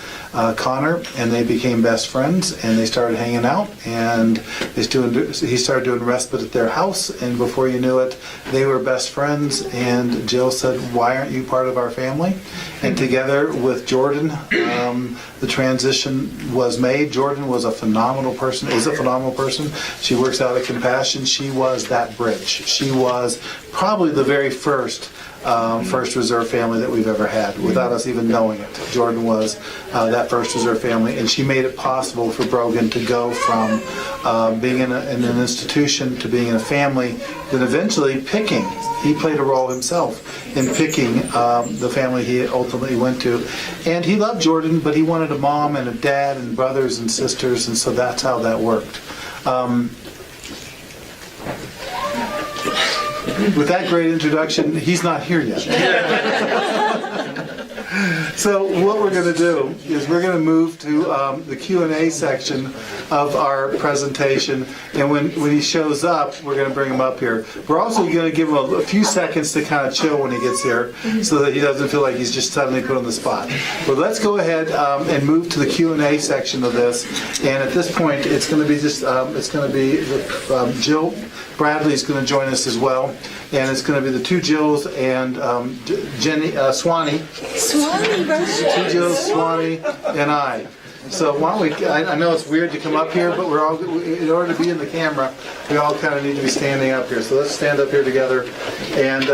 Connor, and they became best friends, and they started hanging out, and he started doing respite at their house, and before you knew it, they were best friends, and Jill said, "Why aren't you part of our family?" And together with Jordan, the transition was made. Jordan was a phenomenal person, is a phenomenal person. She works out at Compassion. She was that bridge. She was probably the very first Reserve family that we've ever had, without us even knowing it. Jordan was that First Reserve family, and she made it possible for Brogan to go from being in an institution to being in a family, then eventually picking. He played a role himself in picking the family he ultimately went to. And he loved Jordan, but he wanted a mom and a dad and brothers and sisters, and so that's how that worked. With that great introduction, he's not here yet. So what we're going to do is we're going to move to the Q&A section of our presentation, and when he shows up, we're going to bring him up here. We're also going to give him a few seconds to kind of chill when he gets here, so that he doesn't feel like he's just suddenly put on the spot. But let's go ahead and move to the Q&A section of this, and at this point, it's going to be just Jill Bradley's going to join us as well, and it's going to be the two Jills and Jenny Swanee. Two Jills, Swanee, and I. So why don't we? I know it's weird to come up here, but we're all, in order to be in the camera, we all kind of need to be standing up here. So let's stand up here together, and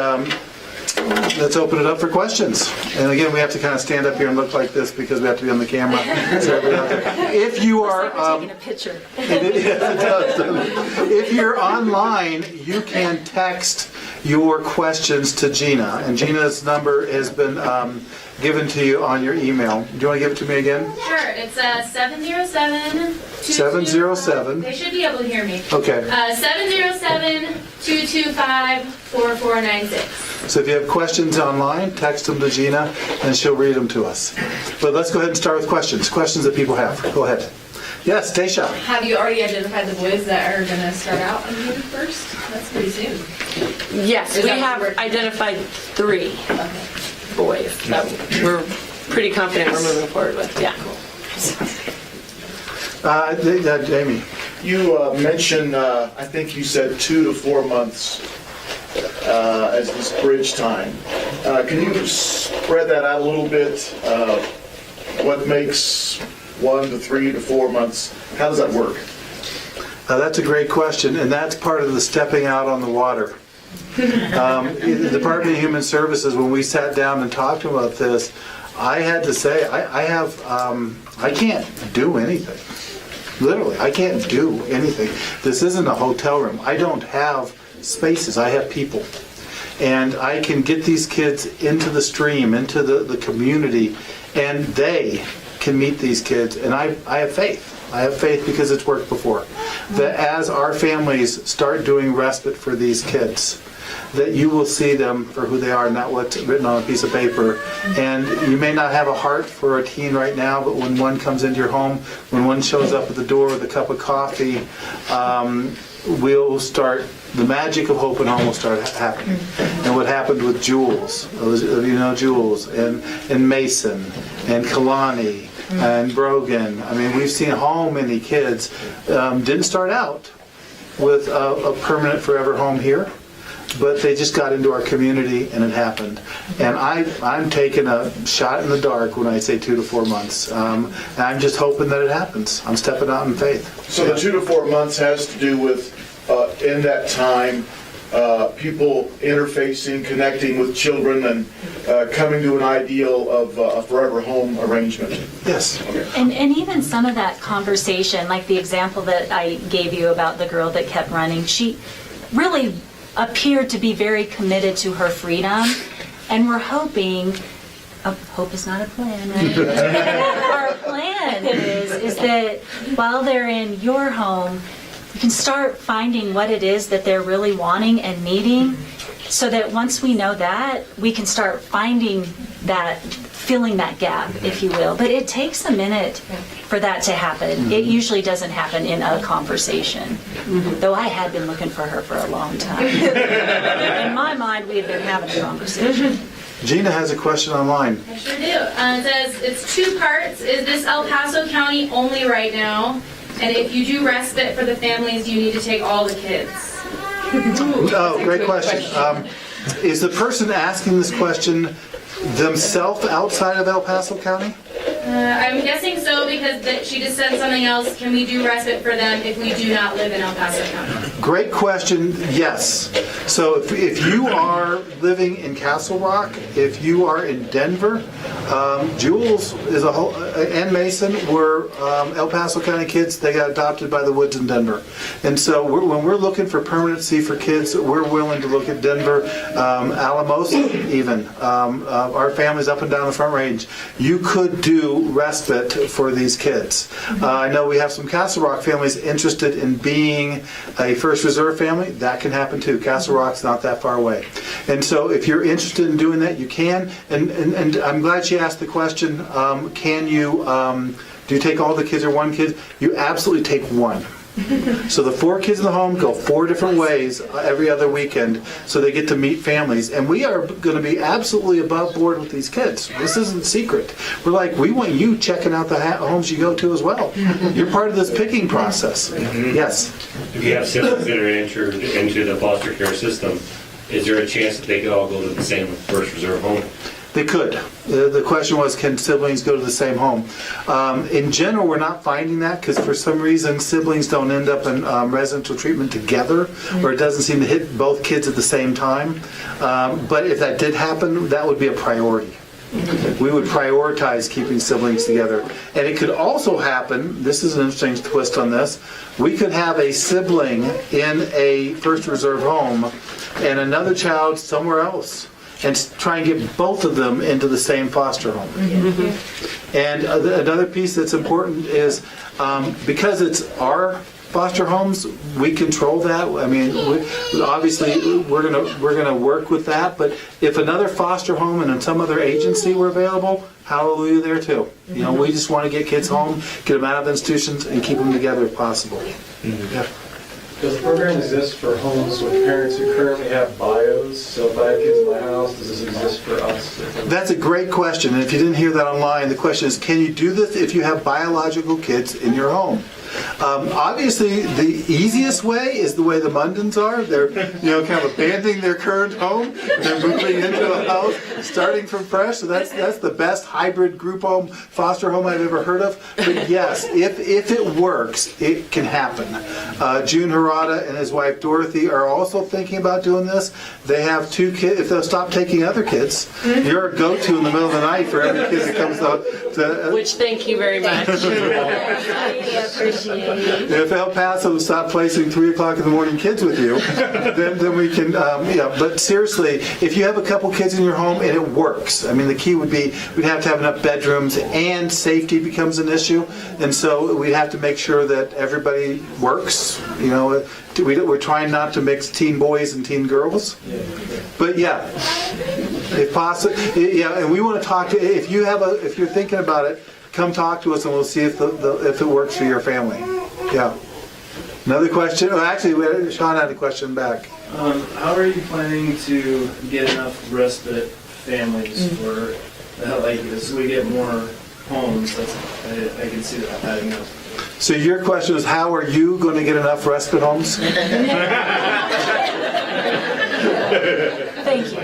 let's open it up for questions. And again, we have to kind of stand up here and look like this because we have to be on the camera. So if you are taking a picture. it does. If you're online, you can text your questions to Gina, and Gina's number has been given to you on your email. Do you want to give it to me again? Sure, it's 707. 707. They should be able to hear me. Okay. 707-225-4496. So if you have questions online, text them to Gina, and she'll read them to us. But let's go ahead and start with questions. Questions that people have. Go ahead. Yes, Tasha. Have you already identified the boys that are going to start out on here first? That's pretty soon. Yes, we have identified 3 boys that we're pretty confident we're moving forward with. Yeah. Jamie. You mentioned, I think you said 2 to 4 months as this bridge time. Can you spread that out a little bit? What makes 1 to 3 to 4 months? How does that work? That's a great question, and that's part of the stepping out on the water. The Department of Human Services, when we sat down and talked about this, I had to say, I can't do anything. Literally, I can't do anything. This isn't a hotel room. I don't have spaces. I have people. And I can get these kids into the stream, into the community, and they can meet these kids. And I have faith. I have faith because it's worked before. That as our families start doing respite for these kids, that you will see them for who they are, not what's written on a piece of paper. And you may not have a heart for a teen right now, but when one comes into your home, when one shows up at the door with a cup of coffee, we'll start, the magic of Hope and Home will start happening. And what happened with Jules, you know Jules, and Mason, and Kalani, and Brogan. I mean, we've seen how many kids didn't start out with a permanent forever home here, but they just got into our community and it happened. And I'm taking a shot in the dark when I say 2 to 4 months. And I'm just hoping that it happens. I'm stepping out in faith. So the 2 to 4 months has to do with, in that time, people interfacing, connecting with children, and coming to an ideal of a forever home arrangement. Yes. And even some of that conversation, like the example that I gave you about the girl that kept running, she really appeared to be very committed to her freedom. And we're hoping, hope is not a plan, right? Our plan is that while they're in your home, you can start finding what it is that they're really wanting and needing, so that once we know that, we can start finding that, filling that gap, if you will. But it takes a minute for that to happen. It usually doesn't happen in a conversation, though I had been looking for her for a long time. In my mind, we had been having a conversation. Gina has a question online. I sure do. It says it's 2 parts. Is this El Paso County only right now? And if you do respite for the families, do you need to take all the kids? Oh, great question. Is the person asking this question themselves outside of El Paso County? I'm guessing so because she just said something else. Can we do respite for them if we do not live in El Paso County? Great question. Yes. So if you are living in Castle Rock, if you are in Denver, Jules is and Mason were El Paso County kids. They got adopted by the Woods in Denver. And so when we're looking for permanency for kids, we're willing to look at Denver, Alamosa even. Our family's up and down the Front Range. You could do respite for these kids. I know we have some Castle Rock families interested in being a First Reserve family. That can happen too. Castle Rock's not that far away. And so if you're interested in doing that, you can. And I'm glad she asked the question, can you, do you take all the kids or one kid? You absolutely take one. So the 4 kids in the home go 4 different ways every other weekend, so they get to meet families. And we are going to be absolutely above board with these kids. This isn't secret. We're like, we want you checking out the homes you go to as well. You're part of this picking process. Yes? If you have siblings that are entered into the foster care system, is there a chance that they could all go to the same First Reserve home? They could. The question was, can siblings go to the same home? In general, we're not finding that because for some reason siblings don't end up in residential treatment together, or it doesn't seem to hit both kids at the same time. But if that did happen, that would be a priority. We would prioritize keeping siblings together. And it could also happen, this is an interesting twist on this, we could have a sibling in a First Reserve home and another child somewhere else, and try and get both of them into the same foster home. And another piece that's important is because it's our foster homes, we control that. I mean, obviously we're gonna work with that. But if another foster home and some other agency were available, hallelujah there too. You know, we just want to get kids home, get them out of institutions, and keep them together if possible. Yeah. Does the program exist for homes with parents who currently have bios? So if I have kids in my house, does this exist for us? That's a great question. And if you didn't hear that online, the question is, can you do this if you have biological kids in your home? Obviously, the easiest way is the way the Mundens are. They're, kind of abandoning their current home. They're moving into a house, starting from fresh. So that's the best hybrid group home, foster home I've ever heard of. But yes, if it works, it can happen. June Harada and his wife Dorothy are also thinking about doing this. They have 2 kids. If they'll stop taking other kids, you're a go-to in the middle of the night for every kid that comes up. Which, thank you very much. If El Paso stop placing 3 o'clock in the morning kids with you, then we can, But seriously, if you have a couple kids in your home and it works, I mean, the key would be we'd have to have enough bedrooms, and safety becomes an issue. And so we'd have to make sure that everybody works. We're trying not to mix teen boys and teen girls. But yeah, if possible, and we want to talk to, if you're thinking about it, come talk to us and we'll see if it works for your family. Yeah. Another question? Oh, actually, Sean had a question back. How are you planning to get enough respite families for, so we get more homes? I can see that adding up. So your question is, how are you going to get enough respite homes? Thank you.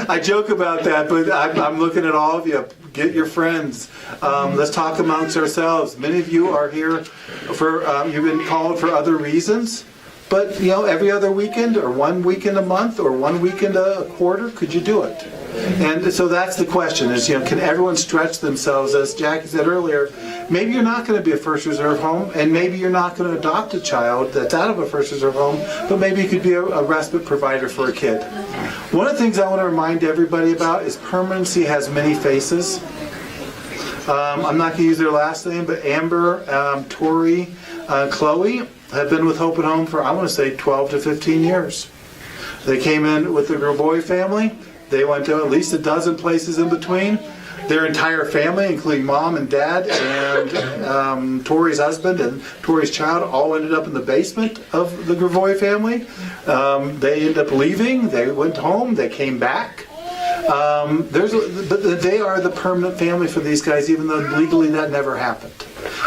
I joke about that, but I'm looking at all of you. Get your friends. Let's talk amongst ourselves. Many of you are here for, you've been called for other reasons. But, every other weekend, or one weekend a month, or one weekend a quarter, could you do it? And so that's the question is, can everyone stretch themselves? As Jackie said earlier, maybe you're not going to be a first reserve home, and maybe you're not going to adopt a child that's out of a first reserve home, but maybe you could be a respite provider for a kid. One of the things I want to remind everybody about is permanency has many faces. I'm not going to use their last name, but Amber, Tori, Chloe have been with Hope at Home for, I want to say, 12 to 15 years. They came in with the Graboy family. They went to at least a dozen places in between. Their entire family, including mom and dad and Tori's husband and Tori's child, all ended up in the basement of the Gravoy family. They ended up leaving. They went home. They came back. But they are the permanent family for these guys, even though legally that never happened.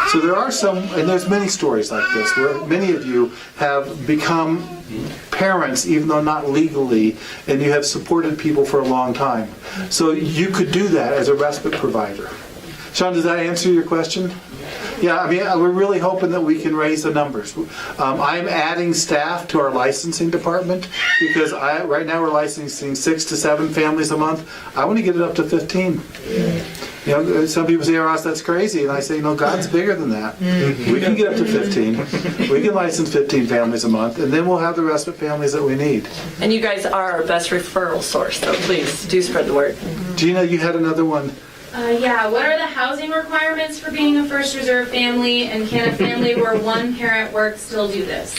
So there are some, and there's many stories like this, where many of you have become parents, even though not legally, and you have supported people for a long time. So you could do that as a respite provider. Sean, does that answer your question? Yeah, we're really hoping that we can raise the numbers. I'm adding staff to our licensing department because right now we're licensing 6 to 7 families a month. I want to get it up to 15. Some people say, Ross, that's crazy. And I say, no, God's bigger than that. We can get up to 15. We can license 15 families a month, and then we'll have the respite families that we need. And you guys are our best referral source, so please do spread the word. Gina, you had another one. What are the housing requirements for being a first reserve family, and can a family where one parent works still do this?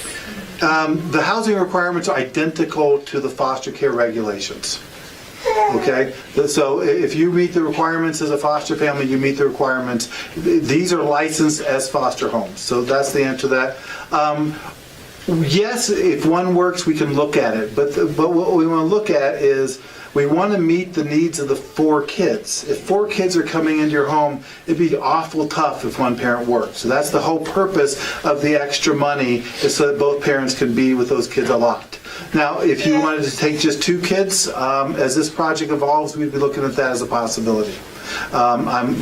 The housing requirements are identical to the foster care regulations. Okay, so if you meet the requirements as a foster family, you meet the requirements. These are licensed as foster homes, so that's the answer to that. Yes, if one works, we can look at it, but what we want to look at is we want to meet the needs of the 4 kids. If 4 kids are coming into your home, it'd be awful tough if one parent worked. So that's the whole purpose of the extra money, is so that both parents can be with those kids a lot. Now, if you wanted to take just 2 kids, as this project evolves, we'd be looking at that as a possibility.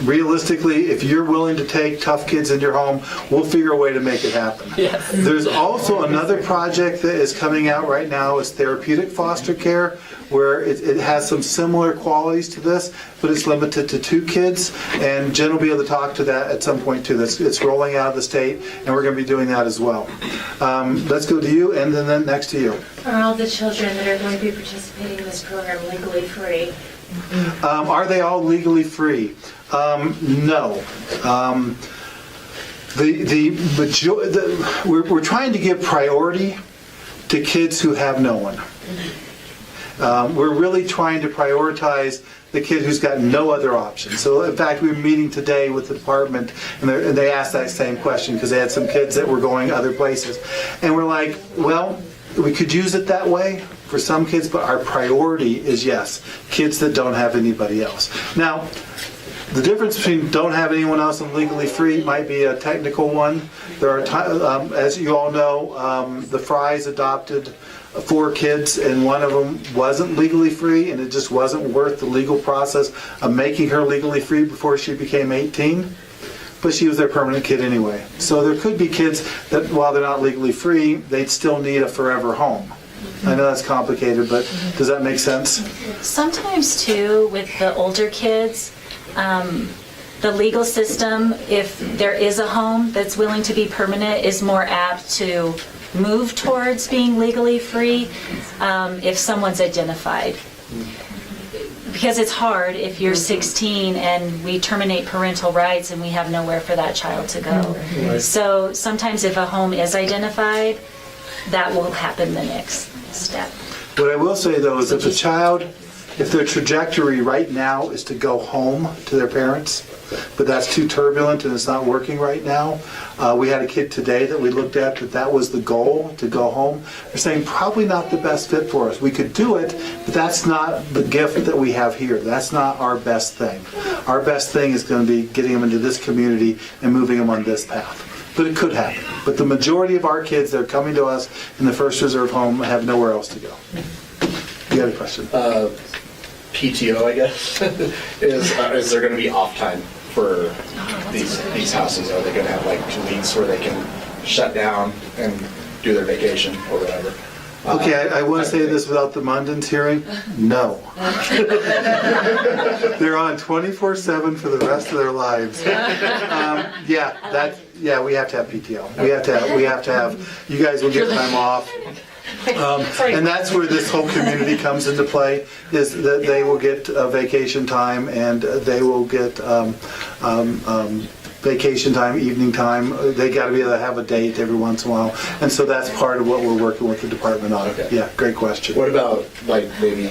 Realistically, if you're willing to take tough kids in your home, we'll figure a way to make it happen. Yes. There's also another project that is coming out right now, is therapeutic foster care, where it has some similar qualities to this, but it's limited to 2 kids, and Jen will be able to talk to that at some point too. It's rolling out of the state, and we're going to be doing that as well. Let's go to you, and then next to you. Are all the children that are going to be participating in this program legally free? Are they all legally free? No. We're trying to give priority to kids who have no one. We're really trying to prioritize the kid who's got no other option. So in fact, we were meeting today with the department, and they asked that same question because they had some kids that were going other places. And we're like, well, we could use it that way for some kids, but our priority is, yes, kids that don't have anybody else. Now, the difference between don't have anyone else and legally free might be a technical one. There are, as you all know, the Frys adopted 4 kids, and one of them wasn't legally free, and it just wasn't worth the legal process of making her legally free before she became 18. But she was their permanent kid anyway. So there could be kids that, while they're not legally free, they'd still need a forever home. I know that's complicated, but does that make sense? Sometimes too, with the older kids, the legal system, if there is a home that's willing to be permanent, is more apt to move towards being legally free if someone's identified. Because it's hard if you're 16 and we terminate parental rights and we have nowhere for that child to go. So sometimes if a home is identified, that will happen the next step. What I will say though is if a child, if their trajectory right now is to go home to their parents, but that's too turbulent and it's not working right now. We had a kid today that we looked at that was the goal, to go home. They're saying probably not the best fit for us. We could do it, but that's not the gift that we have here. That's not our best thing. Our best thing is going to be getting them into this community and moving them on this path. But it could happen. But the majority of our kids that are coming to us in the first reserve home have nowhere else to go. You had a question? PTO, I guess, is there going to be off time for these houses? Are they going to have like 2 weeks where they can shut down and do their vacation or whatever. Okay, I want to say this without the Mundans hearing. No. They're on 24/7 for the rest of their lives. Yeah, we have to have PTO. We have to have. You guys will get time off. And that's where this whole community comes into play, is that they will get vacation time, and they will get vacation time, evening time. They got to be able to have a date every once in a while, and so that's part of what we're working with the department on. Okay. Yeah, great question. What about, like, maybe,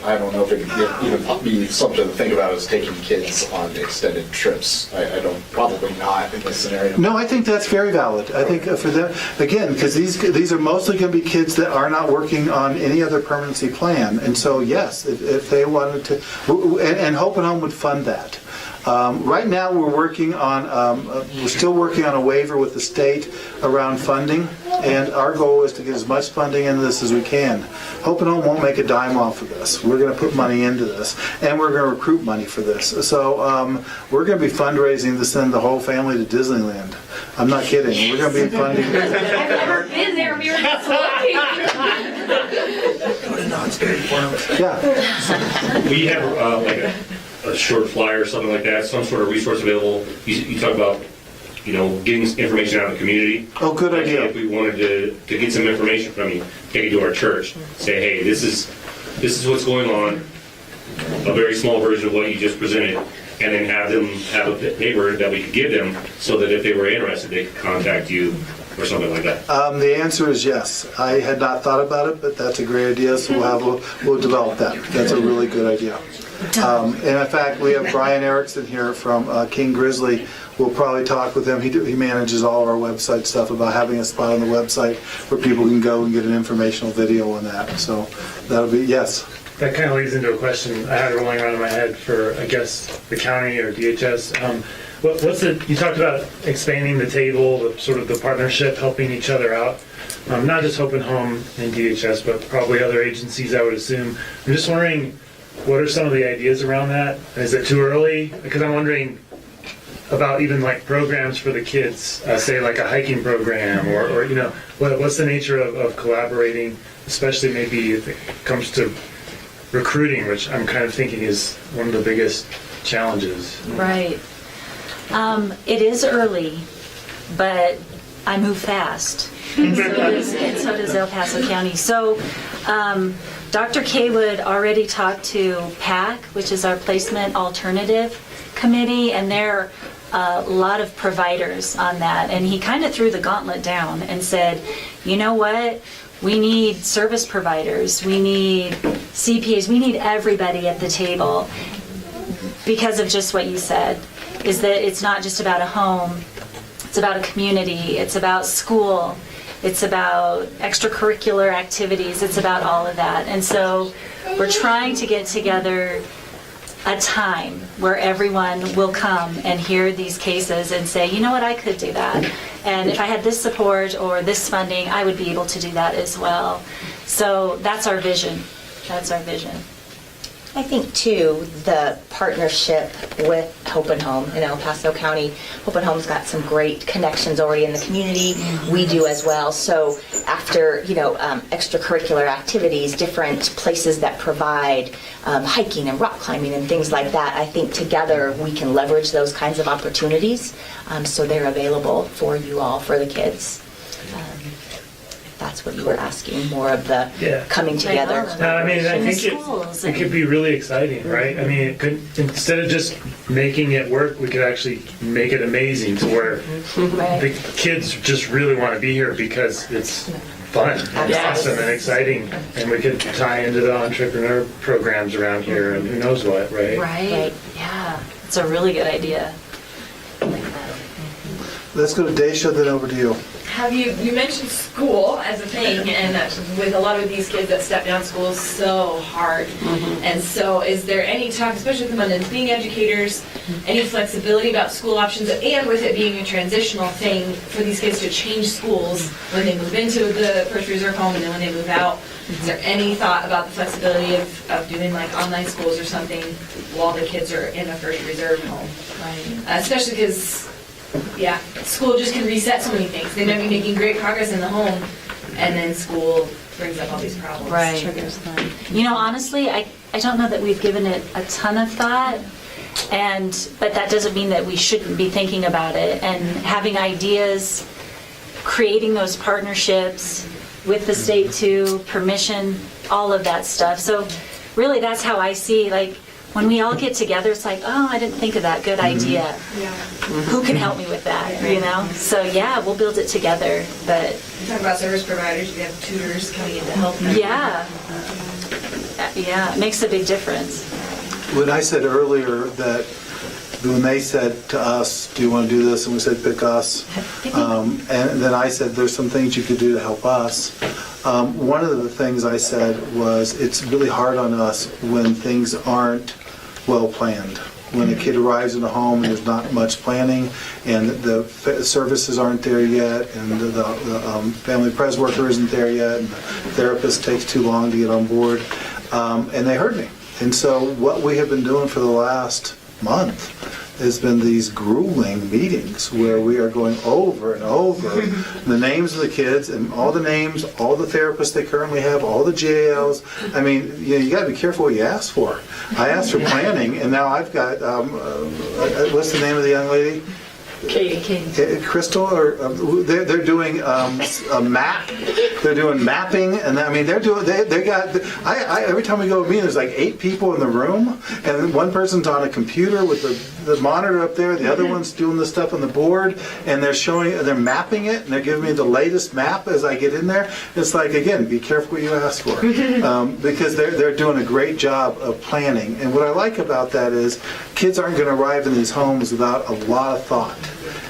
I don't know if it could even be something to think about, is taking kids on extended trips. I don't, probably not in this scenario. No, I think that's very valid. I think for them, again, because these are mostly going to be kids that are not working on any other permanency plan, and so yes, if they wanted to, and Hope and Home would fund that. Right now, we're still working on a waiver with the state around funding, and our goal is to get as much funding into this as we can. Hope and Home won't make a dime off of this. We're going to put money into this, and we're going to recruit money for this. So we're going to be fundraising to send the whole family to Disneyland. I'm not kidding. We're going to be funding. I've never been there. We were just looking. Yeah. We have like a short flyer or something like that, some sort of resource available. You talk about, getting information out of the community. Oh, good idea. If we wanted to get some information from you, take it to our church, say, hey, this is what's going on, a very small version of what you just presented, and then have them have a paper that we could give them so that if they were interested, they could contact you or something like that. The answer is yes. I had not thought about it, but that's a great idea, so we'll develop that. That's a really good idea. And in fact, we have Brian Erickson here from King Grizzly. We'll probably talk with him. He manages all of our website stuff, about having a spot on the website where people can go and get an informational video on that. So that'll be, yes. That kind of leads into a question I had rolling around in my head for, I guess, the county or DHS. You talked about expanding the table, the partnership, helping each other out. Not just Hope and Home and DHS, but probably other agencies, I would assume. I'm just wondering, what are some of the ideas around that? Is it too early? Because I'm wondering about even like programs for the kids, say like a hiking program, or what's the nature of collaborating, especially maybe if it comes to recruiting, which I'm kind of thinking is one of the biggest challenges. Right. It is early, but I move fast. And so does El Paso County. So Dr. Kaywood already talked to PAC, which is our Placement Alternative Committee, and there are a lot of providers on that. And he kind of threw the gauntlet down and said, you know what? We need service providers, we need CPAs, we need everybody at the table, because of just what you said, is that it's not just about a home, it's about a community, it's about school, it's about extracurricular activities, it's about all of that. And so we're trying to get together a time where everyone will come and hear these cases and say, you know what, I could do that. And if I had this support or this funding, I would be able to do that as well. So that's our vision. That's our vision. I think, too, the partnership with Hope and Home in El Paso County. Hope and Home's got some great connections already in the community. We do as well. So after, extracurricular activities, different places that provide hiking and rock climbing and things like that, I think together we can leverage those kinds of opportunities so they're available for you all, for the kids. That's what you were asking, more of the coming together. No, I mean, I think it could be really exciting, right? I mean, it could, instead of just making it work, we could actually make it amazing to where the kids just really want to be here because it's fun and awesome and exciting, and we could tie into the entrepreneur programs around here and who knows what, right? Right. Yeah, it's a really good idea. Let's go to Daisha, then over to you. You mentioned school as a thing, and with a lot of these kids that step down, school is so hard. And so is there any talk, especially with the Mundans being educators, any flexibility about school options, and with it being a transitional thing for these kids to change schools when they move into the First Reserve home and then when they move out? Is there any thought about the flexibility of doing like online schools or something while the kids are in a First Reserve home? Right. Especially because yeah, school just can reset so many things. They might be making great progress in the home, and then school brings up all these problems. Right. You know, honestly, I don't know that we've given it a ton of thought, but that doesn't mean that we shouldn't be thinking about it and having ideas, creating those partnerships with the state too, permission, all of that stuff. So really that's how I see, like, when we all get together, it's like, oh, I didn't think of that, good idea. Yeah. Who can help me with that, you know? So yeah, we'll build it together, but You talk about service providers, we have tutors coming in to help them. yeah, it makes a big difference. When I said earlier that when they said to us, do you want to do this? And we said, pick us. And then I said, there's some things you could do to help us. One of the things I said was, it's really hard on us when things aren't well planned. When a kid arrives in a home and there's not much planning, and the services aren't there yet, and the family pres worker isn't there yet, and the therapist takes too long to get on board, and they hurt me. And so what we have been doing for the last month has been these grueling meetings where we are going over and over the names of the kids and all the names, all the therapists they currently have, all the GALs. I mean, you got to be careful what you ask for. I asked for planning, and now I've got, what's the name of the young lady? Katie. Crystal, or they're doing a map. They're doing mapping, and I mean they got. I every time we go to a meeting, there's like 8 people in the room, and one person's on a computer with the monitor up there. The other one's doing the stuff on the board, and they're mapping it, and they're giving me the latest map as I get in there. It's like, again, be careful what you ask for, because they're doing a great job of planning. And what I like about that is kids aren't going to arrive in these homes without a lot of thought.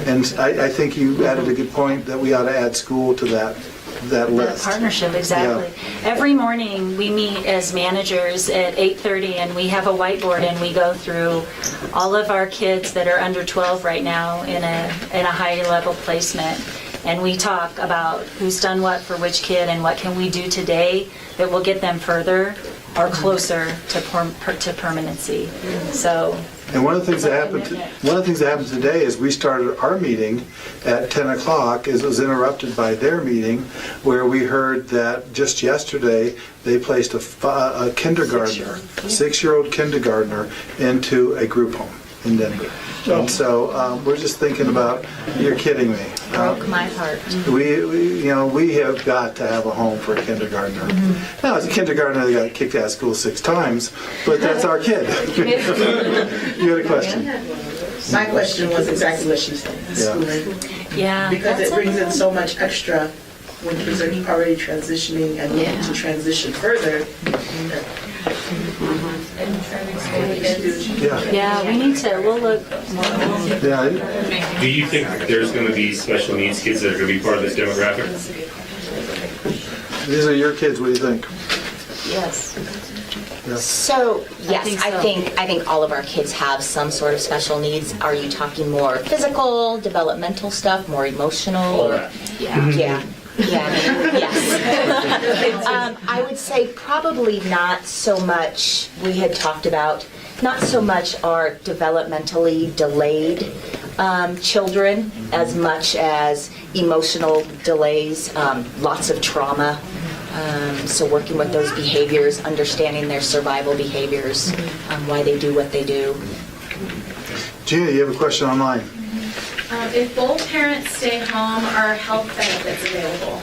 And I think you added a good point that we ought to add school to that list. The partnership, exactly. Yeah. Every morning we meet as managers at 8:30 and we have a whiteboard and we go through all of our kids that are under 12 right now in a high level placement. And we talk about who's done what for which kid and what can we do today that will get them further or closer to permanency. So. And one of the things that happened today is we started our meeting at 10 o'clock. It was interrupted by their meeting, where we heard that just yesterday they placed a kindergartner, 6-year-old kindergartner, into a group home in Denver. And so we're just thinking about, you're kidding me. Broke my heart. We have got to have a home for a kindergartner. Now, as a kindergartner, they got kicked out of school 6 times, but that's our kid. You had a question? My question was exactly what she said. Schooling. Yeah. Because it brings in so much extra when kids are already transitioning and looking to transition further. Yeah, we need to, we'll look more. Yeah. Do you think there's going to be special needs kids that are going to be part of this demographic? These are your kids. What do you think? Yes. Yeah. So, yes, I think so. I think all of our kids have some sort of special needs. Are you talking more physical, developmental stuff, more emotional? All that. Yeah. Yes. I would say probably not so much, we had talked about, not so much our developmentally delayed children as much as emotional delays, lots of trauma. So working with those behaviors, understanding their survival behaviors, why they do what they do. Gina, you have a question online. If both parents stay home, are health benefits available?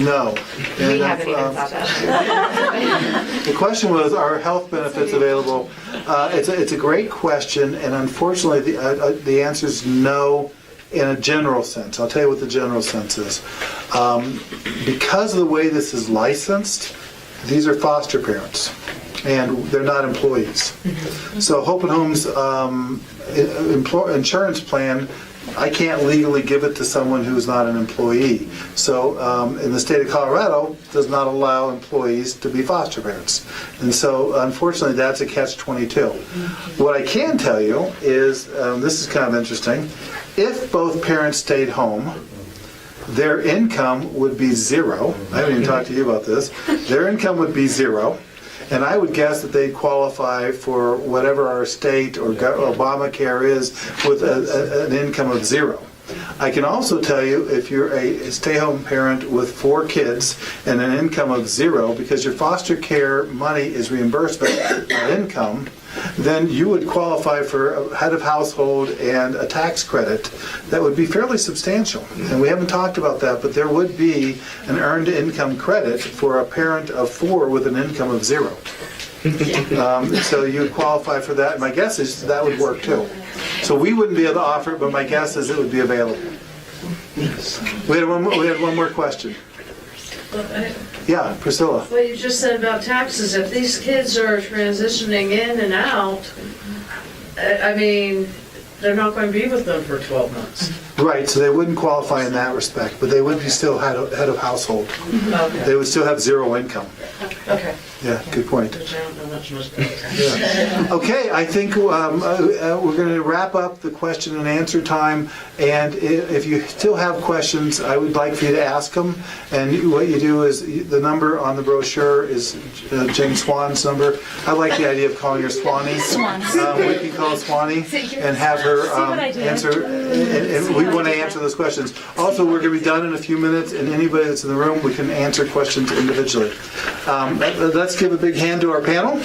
No. We haven't even thought that. The question was, are health benefits available? It's a great question, and unfortunately, the answer is no in a general sense. I'll tell you what the general sense is. Because of the way this is licensed, these are foster parents, and they're not employees. So Hope and Home's insurance plan, I can't legally give it to someone who's not an employee. So in the state of Colorado, does not allow employees to be foster parents. And so unfortunately, that's a catch-22. What I can tell you is, this is kind of interesting, if both parents stayed home, their income would be zero. I haven't even talked to you about this. Their income would be zero. and I would guess that they'd qualify for whatever our state or Obamacare is with an income of 0. I can also tell you, if you're a stay-home parent with 4 kids and an income of 0, because your foster care money is reimbursement on income, then you would qualify for a head of household and a tax credit that would be fairly substantial. And we haven't talked about that, but there would be an earned income credit for a parent of 4 with an income of 0. So you would qualify for that. My guess is that would work too. So we wouldn't be able to offer it, but my guess is it would be available. We had one more question. Yeah, Priscilla. What you just said about taxes, if these kids are transitioning in and out, I mean, they're not going to be with them for 12 months. Right, so they wouldn't qualify in that respect, but they would be still head of household. Okay. They would still have 0 income. Okay. Yeah, good point. Yeah. Okay, I think we're going to wrap up the question and answer time. And if you still have questions, I would like for you to ask them. And what you do is, the number on the brochure is Jane Swan's number. I like the idea of calling her Swanee. We can call Swanee and have her answer. And we want to answer those questions. Also, we're going to be done in a few minutes, and anybody that's in the room, we can answer questions individually. Let's give a big hand to our panel.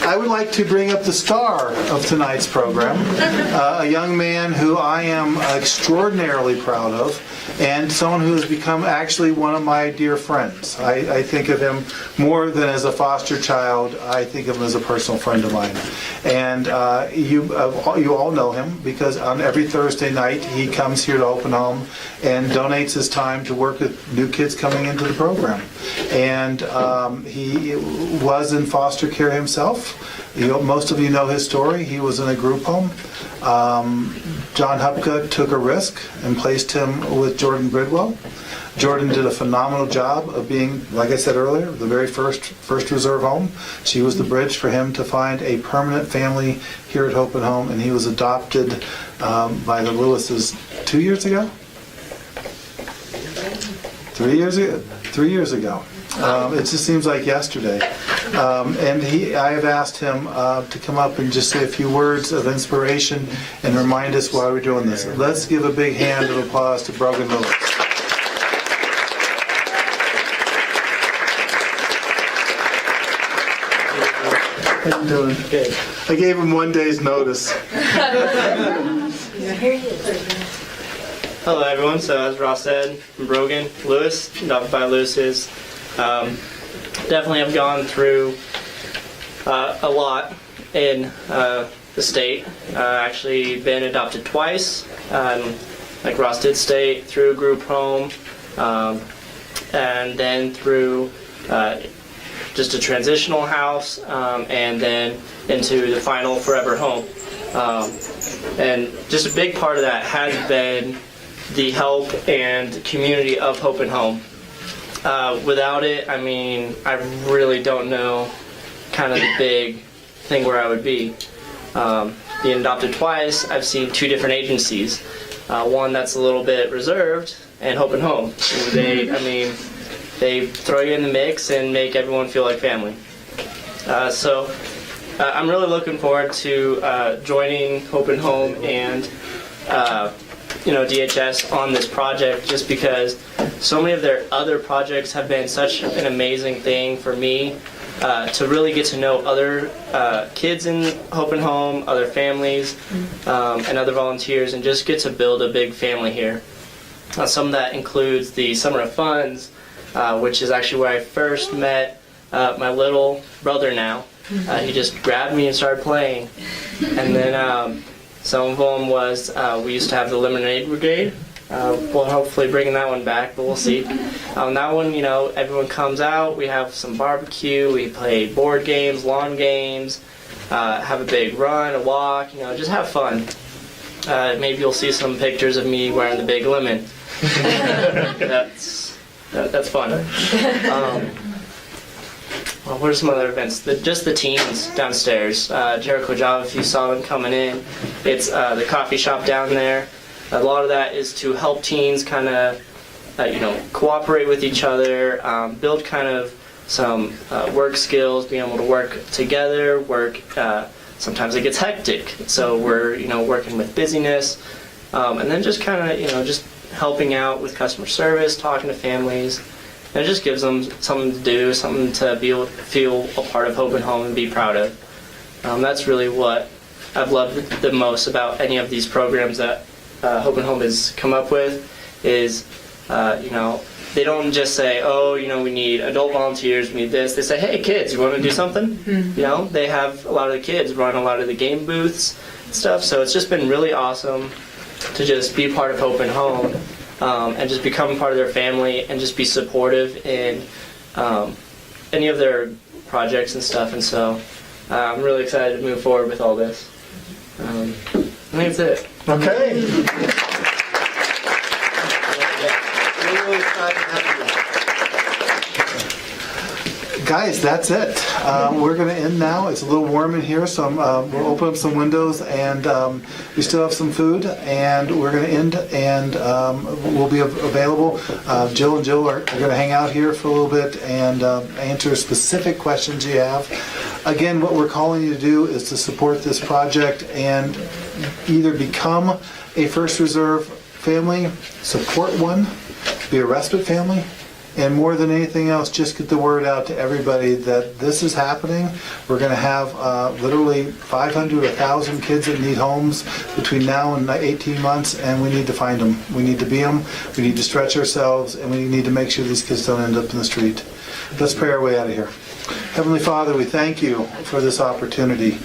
I would like to bring up the star of tonight's program, a young man who I am extraordinarily proud of, and someone who has become actually one of my dear friends. I think of him more than as a foster child. I think of him as a personal friend of mine. And you all know him because on every Thursday night he comes here to Open Home and donates his time to work with new kids coming into the program. And he was in foster care himself. Most of you know his story. He was in a group home. John Hupka took a risk and placed him with Jordan Bridwell. Jordan did a phenomenal job of being, like I said earlier, the very first reserve home. She was the bridge for him to find a permanent family here at Hope and Home, and he was adopted by the Lewises 2 years ago? 3 years ago? 3 years ago. It just seems like yesterday. And I have asked him to come up and just say a few words of inspiration and remind us why we're doing this. Let's give a big hand of applause to Brogan Lewis. How you doing? Good. I gave him 1 day's notice. Hello everyone, so as Ross said, I'm Brogan Lewis, adopted by Lewis's. Definitely have gone through a lot in the state. Actually been adopted twice, like Ross did state, through a group home, and then through just a transitional house, and then into the final forever home. And just a big part of that has been the help and community of Hope and Home. Without it, I mean, I really don't know kind of the big thing where I would be. Being adopted twice, I've seen 2 different agencies. One that's a little bit reserved, and Hope and Home. They throw you in the mix and make everyone feel like family. So I'm really looking forward to joining Hope and Home and DHS on this project, just because so many of their other projects have been such an amazing thing for me to really get to know other kids in Hope and Home, other families, and other volunteers, and just get to build a big family here. Some of that includes the Summer of Funds, which is actually where I first met my little brother now. He just grabbed me and started playing. And then some of them was, we used to have the Lemonade Brigade. We'll hopefully bring that one back, but we'll see. That one, everyone comes out, we have some barbecue, we play board games, lawn games, have a big run, a walk, just have fun. Maybe you'll see some pictures of me wearing the big lemon. That's fun. What are some other events? Just the teens downstairs. Jericho Java, if you saw them coming in. It's the coffee shop down there. A lot of that is to help teens kind of cooperate with each other, build kind of some work skills, being able to work together, sometimes it gets hectic, so we're working with busyness, and then just kind of just helping out with customer service, talking to families. And it just gives them something to do, something to feel a part of Hope and Home and be proud of. That's really what I've loved the most about any of these programs that Hope and Home has come up with is, they don't just say, oh, we need adult volunteers, we need this. They say, hey, kids, you want to do something? They have a lot of the kids run a lot of the game booths and stuff. So it's just been really awesome to just be part of Hope and Home and just become part of their family and just be supportive in any of their projects and stuff. And so I'm really excited to move forward with all this. I think that's it. Okay. Really excited to have you. Guys, that's it. We're going to end now. It's a little warm in here, so we'll open up some windows, and we still have some food, and we're going to end, and we'll be available. Jill and Jill are going to hang out here for a little bit and answer specific questions you have. Again, what we're calling you to do is to support this project and either become a First Reserve family, support one, be a respite family, and more than anything else, just get the word out to everybody that this is happening. We're going to have literally 500, 1,000 kids that need homes between now and 18 months, and we need to find them. We need to be them. We need to stretch ourselves, and we need to make sure these kids don't end up in the street. Let's pray our way out of here. Heavenly Father, we thank you for this opportunity.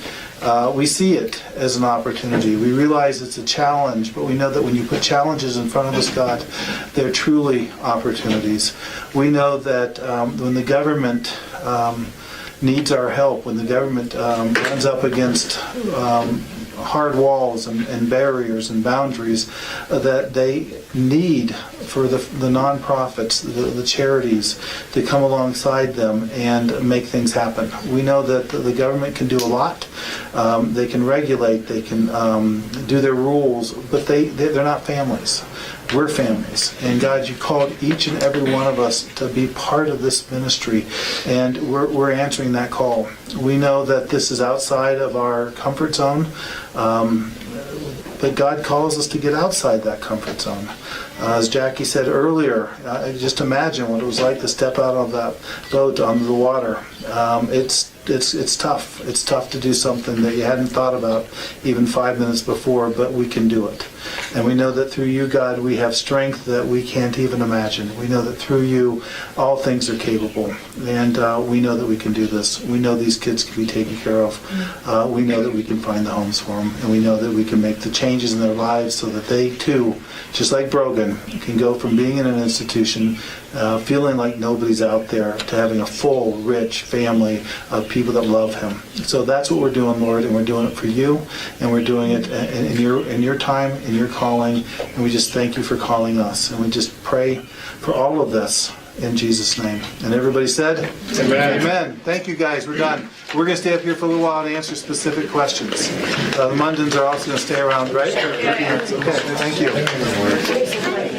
We see it as an opportunity. We realize it's a challenge, but we know that when you put challenges in front of us, God, they're truly opportunities. We know that when the government needs our help, when the government runs up against hard walls and barriers and boundaries, that they need for the nonprofits, the charities, to come alongside them and make things happen. We know that the government can do a lot. They can regulate, they can do their rules, but they're not families. We're families. And God, you called each and every one of us to be part of this ministry, and we're answering that call. We know that this is outside of our comfort zone, but God calls us to get outside that comfort zone. As Jackie said earlier, just imagine what it was like to step out of that boat onto the water. It's tough. It's tough to do something that you hadn't thought about even 5 minutes before, but we can do it. And we know that through you, God, we have strength that we can't even imagine. We know that through you, all things are capable. And we know that we can do this. We know these kids can be taken care of. We know that we can find the homes for them. And we know that we can make the changes in their lives so that they, too, just like Brogan, can go from being in an institution, feeling like nobody's out there, to having a full, rich family of people that love him. So that's what we're doing, Lord, and we're doing it for you, and we're doing it in your time, in your calling, and we just thank you for calling us. And we just pray for all of this in Jesus' name. And everybody said? Amen. Amen. Thank you, guys. We're done. We're going to stay up here for a little while and answer specific questions. The Mundans are also going to stay around, right? Okay, thank you.